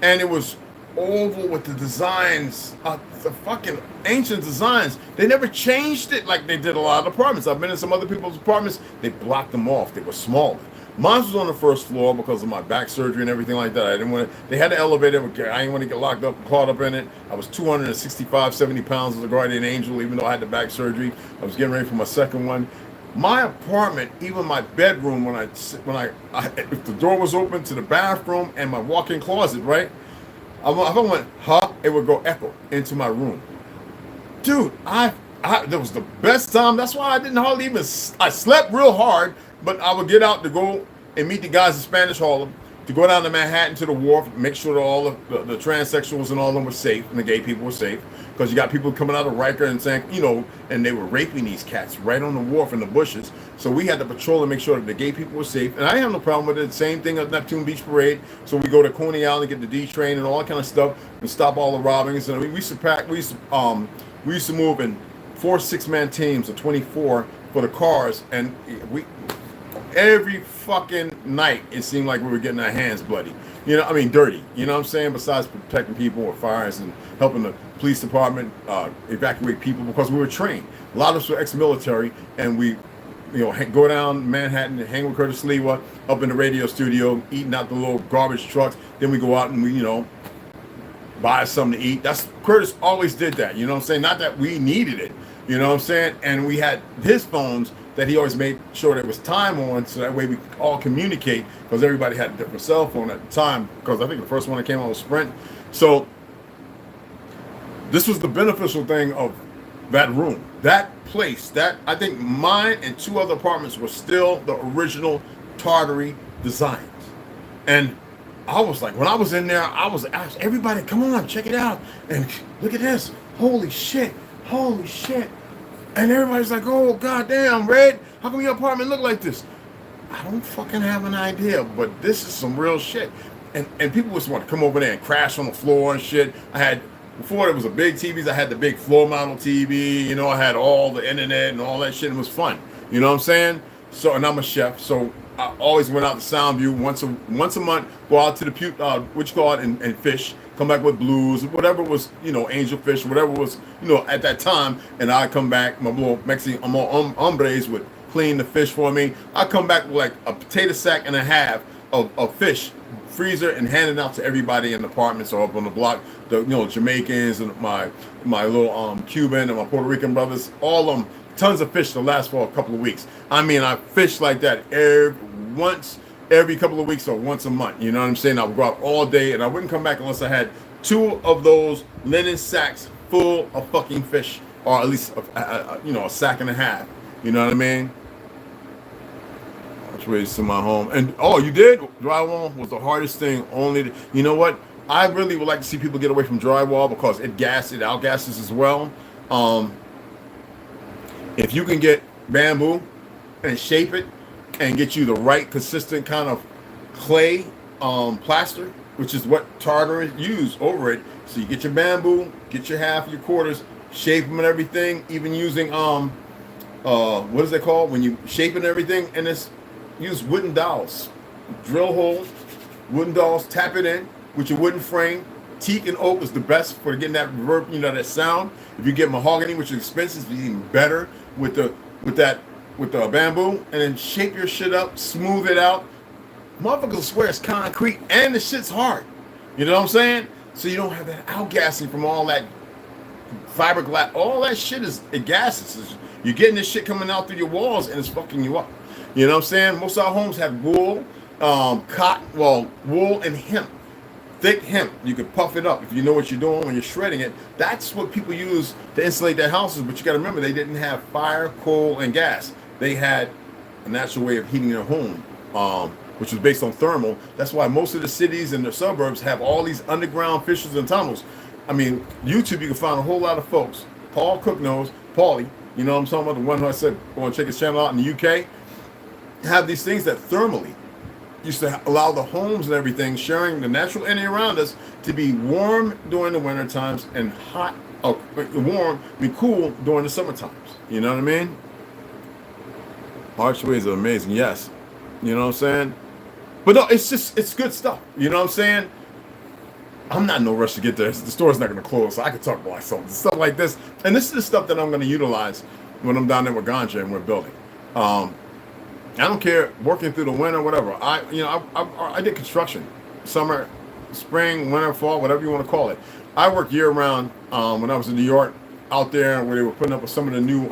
And it was oval with the designs, the fucking ancient designs. They never changed it like they did a lot of apartments. I've been in some other people's apartments. They blocked them off. They were smaller. Mine was on the first floor because of my back surgery and everything like that. I didn't want to, they had an elevator. I didn't want to get locked up, caught up in it. I was 265, 70 pounds as a guardian angel, even though I had the back surgery. I was getting ready for my second one. My apartment, even my bedroom, if the door was open to the bathroom and my walk-in closet, right? If I went, it would go echo into my room. Dude, that was the best time. That's why I didn't hardly even, I slept real hard, but I would get out to go and meet the guys in Spanish Harlem, to go down to Manhattan to the wharf, make sure that all the transsexuals and all of them were safe, and the gay people were safe. Because you got people coming out of Riker and saying, you know, and they were raping these cats right on the wharf in the bushes. So we had to patrol and make sure that the gay people were safe. And I have no problem with it. Same thing at Neptune Beach Parade. So we go to Coney Island and get the D train and all that kind of stuff and stop all the robbings. And we used to move in 4 6-man teams of 24 for the cars. And every fucking night it seemed like we were getting our hands bloody. You know, I mean, dirty. You know what I'm saying? Besides protecting people with fires and helping the police department evacuate people, because we were trained. A lot of us were ex-military, and we, go down Manhattan and hang with Curtis Lewa up in the radio studio, eating out the little garbage trucks. Then we go out and we, buy us something to eat. That's Curtis always did that. You know what I'm saying? Not that we needed it. You know what I'm saying? And we had his phones that he always made sure there was time on, so that way we could all communicate, because everybody had a different cell phone at the time, because I think the first one that came out was Sprint. So this was the beneficial thing of that room, that place. That, I think mine and 2 other apartments were still the original Tartary designs. And I was like, when I was in there, I was asked, everybody, come on, check it out. And look at this. Holy shit. Holy shit. And everybody's like, oh, goddamn, Red, how come your apartment look like this? I don't fucking have an idea, but this is some real shit. And people just want to come over there and crash on the floor and shit. I had, before there was a big TVs, I had the big floor model TV, you know, I had all the internet and all that shit. It was fun. You know what I'm saying? So, and I'm a chef, so I always went out to Soundview once a month, go out to the and fish, come back with blues, whatever was, you know, angel fish, whatever was, you know, at that time, and I come back, my little Mexican hombres would clean the fish for me. I come back with like a potato sack and a half of fish, freezer, and hand it out to everybody in the apartments or up on the block, the, you know, Jamaicans and my little Cuban and my Puerto Rican brothers, all of them. Tons of fish to last for a couple of weeks. I mean, I fish like that every couple of weeks or once a month. You know what I'm saying? I would go out all day, and I wouldn't come back unless I had 2 of those linen sacks full of fucking fish, or at least you know, a sack and a half. You know what I mean? Which ways to my home. And oh, you did? Drywall was the hardest thing. You know what? I really would like to see people get away from drywall, because it outgasses as well. If you can get bamboo and shape it and get you the right consistent kind of clay plaster, which is what Tartar use over it. So you get your bamboo, get your half, your quarters, shape them and everything, even using what is it called when you shape and everything, and it's use wooden dowels, drill holes, wooden dowels, tap it in with your wooden frame. Teak and oak is the best for getting that reverb, you know, that sound. If you get mahogany, which is expensive, it's even better with the bamboo, and then shape your shit up, smooth it out. Motherfuckers swear it's concrete, and the shit's hard. You know what I'm saying? So you don't have that outgassing from all that fiberglass. All that shit it gasses. You're getting this shit coming out through your walls, and it's fucking you up. You know what I'm saying? Most of our homes have wool, cotton, wool and hemp. Thick hemp. You can puff it up if you know what you're doing when you're shredding it. That's what people use to insulate their houses. But you got to remember, they didn't have fire, coal, and gas. They had a natural way of heating their home, which was based on thermal. That's why most of the cities and the suburbs have all these underground fissures and tunnels. I mean, YouTube, you can find a whole lot of folks. Paul Cook knows, Paulie, you know what I'm talking about, the one who I said, go and check his channel out in the UK, have these things that thermally used to allow the homes and everything, sharing the natural energy around us, to be warm during the winter times and hot, cool during the summer times. You know what I mean? Archways are amazing, yes. You know what I'm saying? But no, it's good stuff. You know what I'm saying? I'm not in no rush to get there. The store's not going to close, so I can talk about something, stuff like this. And this is the stuff that I'm going to utilize when I'm down there with Ganja and we're building. I don't care, working through the winter, whatever. I did construction, summer, spring, winter, fall, whatever you want to call it. I worked year round when I was in New York, out there where they were putting up some of the new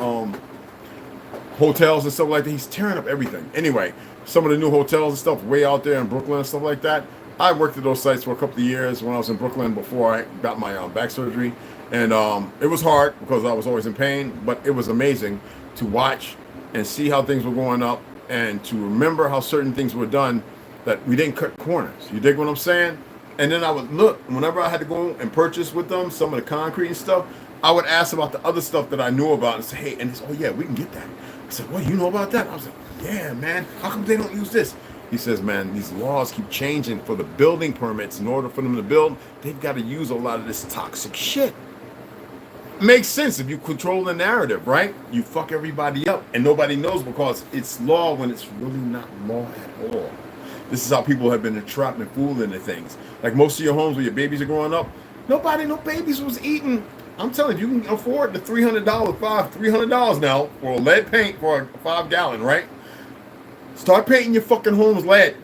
hotels and stuff like that. He's tearing up everything. Anyway, some of the new hotels and stuff way out there in Brooklyn and stuff like that. I worked at those sites for a couple of years when I was in Brooklyn before I got my back surgery. And it was hard because I was always in pain, but it was amazing to watch and see how things were going up, and to remember how certain things were done, that we didn't cut corners. You dig what I'm saying? And then I would look, whenever I had to go and purchase with them some of the concrete and stuff, I would ask about the other stuff that I knew about and say, hey, and it's, oh yeah, we can get that. I said, well, you know about that? I was like, yeah, man, how come they don't use this? He says, man, these laws keep changing for the building permits. In order for them to build, they've got to use a lot of this toxic shit. Makes sense if you control the narrative, right? You fuck everybody up and nobody knows, because it's law when it's really not law at all. This is how people have been trapped and fooled into things. Like most of your homes where your babies are growing up, no babies was eating. I'm telling you, you can afford the $300 now for lead paint for a 5 gallon, right? Start painting your fucking homes lead.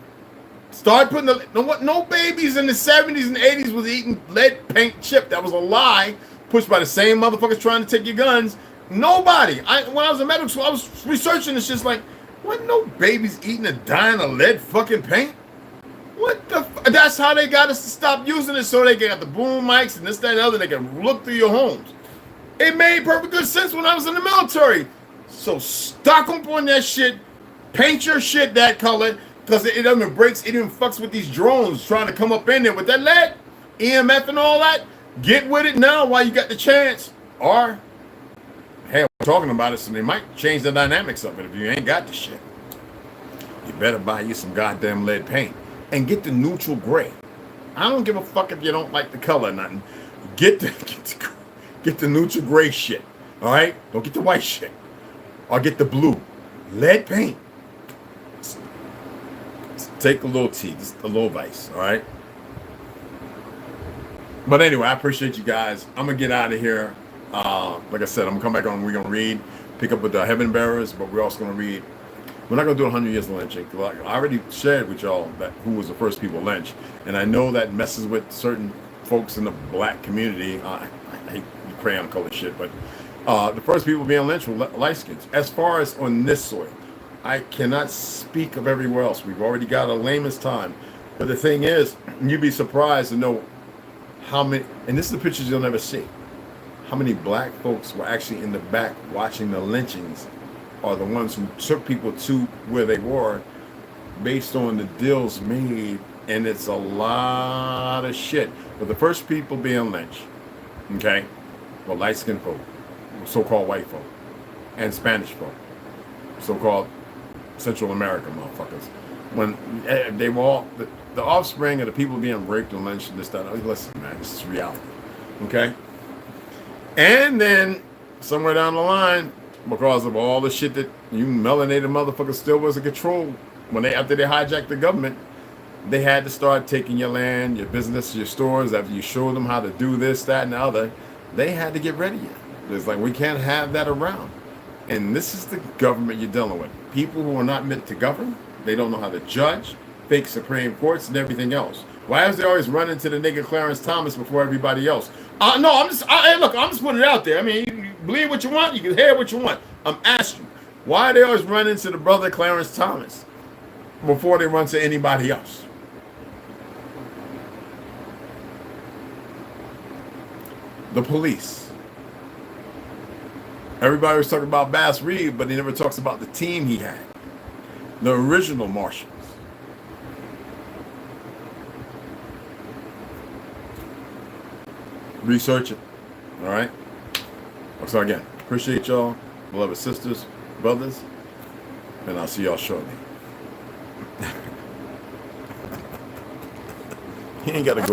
Start putting no babies in the 70s and 80s was eating lead paint chip. That was a lie pushed by the same motherfuckers trying to take your guns. Nobody. When I was in medical school, I was researching this. Just like, what? No babies eating and dying of lead fucking paint. What the? That's how they got us to stop using it, so they got the boom mics and this, that, and the other. They can look through your homes. It made perfect good sense when I was in the military. So stock up on that shit. Paint your shit that color, because it even breaks. It even fucks with these drones trying to come up in there with that lead, EMF and all that. Get with it now while you got the chance. Or, hey, we're talking about it, so they might change the dynamics of it. If you ain't got the shit, you better buy you some goddamn lead paint and get the neutral gray. I don't give a fuck if you don't like the color or nothing. Get the neutral gray shit. All right, don't get the white shit. Or get the blue lead paint. Take a little tea, just a little vice, all right? But anyway, I appreciate you guys. I'm going to get out of here. Like I said, I'm going to come back on. We're going to read, pick up with the Heaven Bearers, but we're also going to read. We're not going to do 100 Years of Lynching. I already shared with y'all that who was the first people lynched. And I know that messes with certain folks in the black community. I hate crayon color shit, but the first people being lynched were light skins. As far as on this soil, I cannot speak of everywhere else. We've already got a lamest time. But the thing is, you'd be surprised to know how many, and this is the pictures you'll never see, how many black folks were actually in the back watching the lynchings, are the ones who took people to where they were based on the deals made. And it's a lot of shit. But the first people being lynched, okay, were light-skinned folk, so-called white folk, and Spanish folk, so-called Central America motherfuckers. When they were all the offspring of the people being raped and lynched and this, that. Listen, man, this is reality. Okay? And then somewhere down the line, because of all the shit that you melanated motherfuckers still was in control, after they hijacked the government, they had to start taking your land, your business, your stores. After you showed them how to do this, that, and the other, they had to get rid of you. It's like, we can't have that around. And this is the government you're dealing with. People who are not meant to govern. They don't know how to judge. Fake Supreme Courts and everything else. Why is they always running to the nigga Clarence Thomas before everybody else? No, I'm just putting it out there. I mean, you believe what you want. You can hear what you want. I'm asking, why are they always running to the brother Clarence Thomas before they run to anybody else? The police. Everybody was talking about Bass Reeves, but he never talks about the team he had. The original Martians. Research it. All right? So again, appreciate y'all, beloved sisters, brothers, and I'll see y'all shortly. He ain't got to go.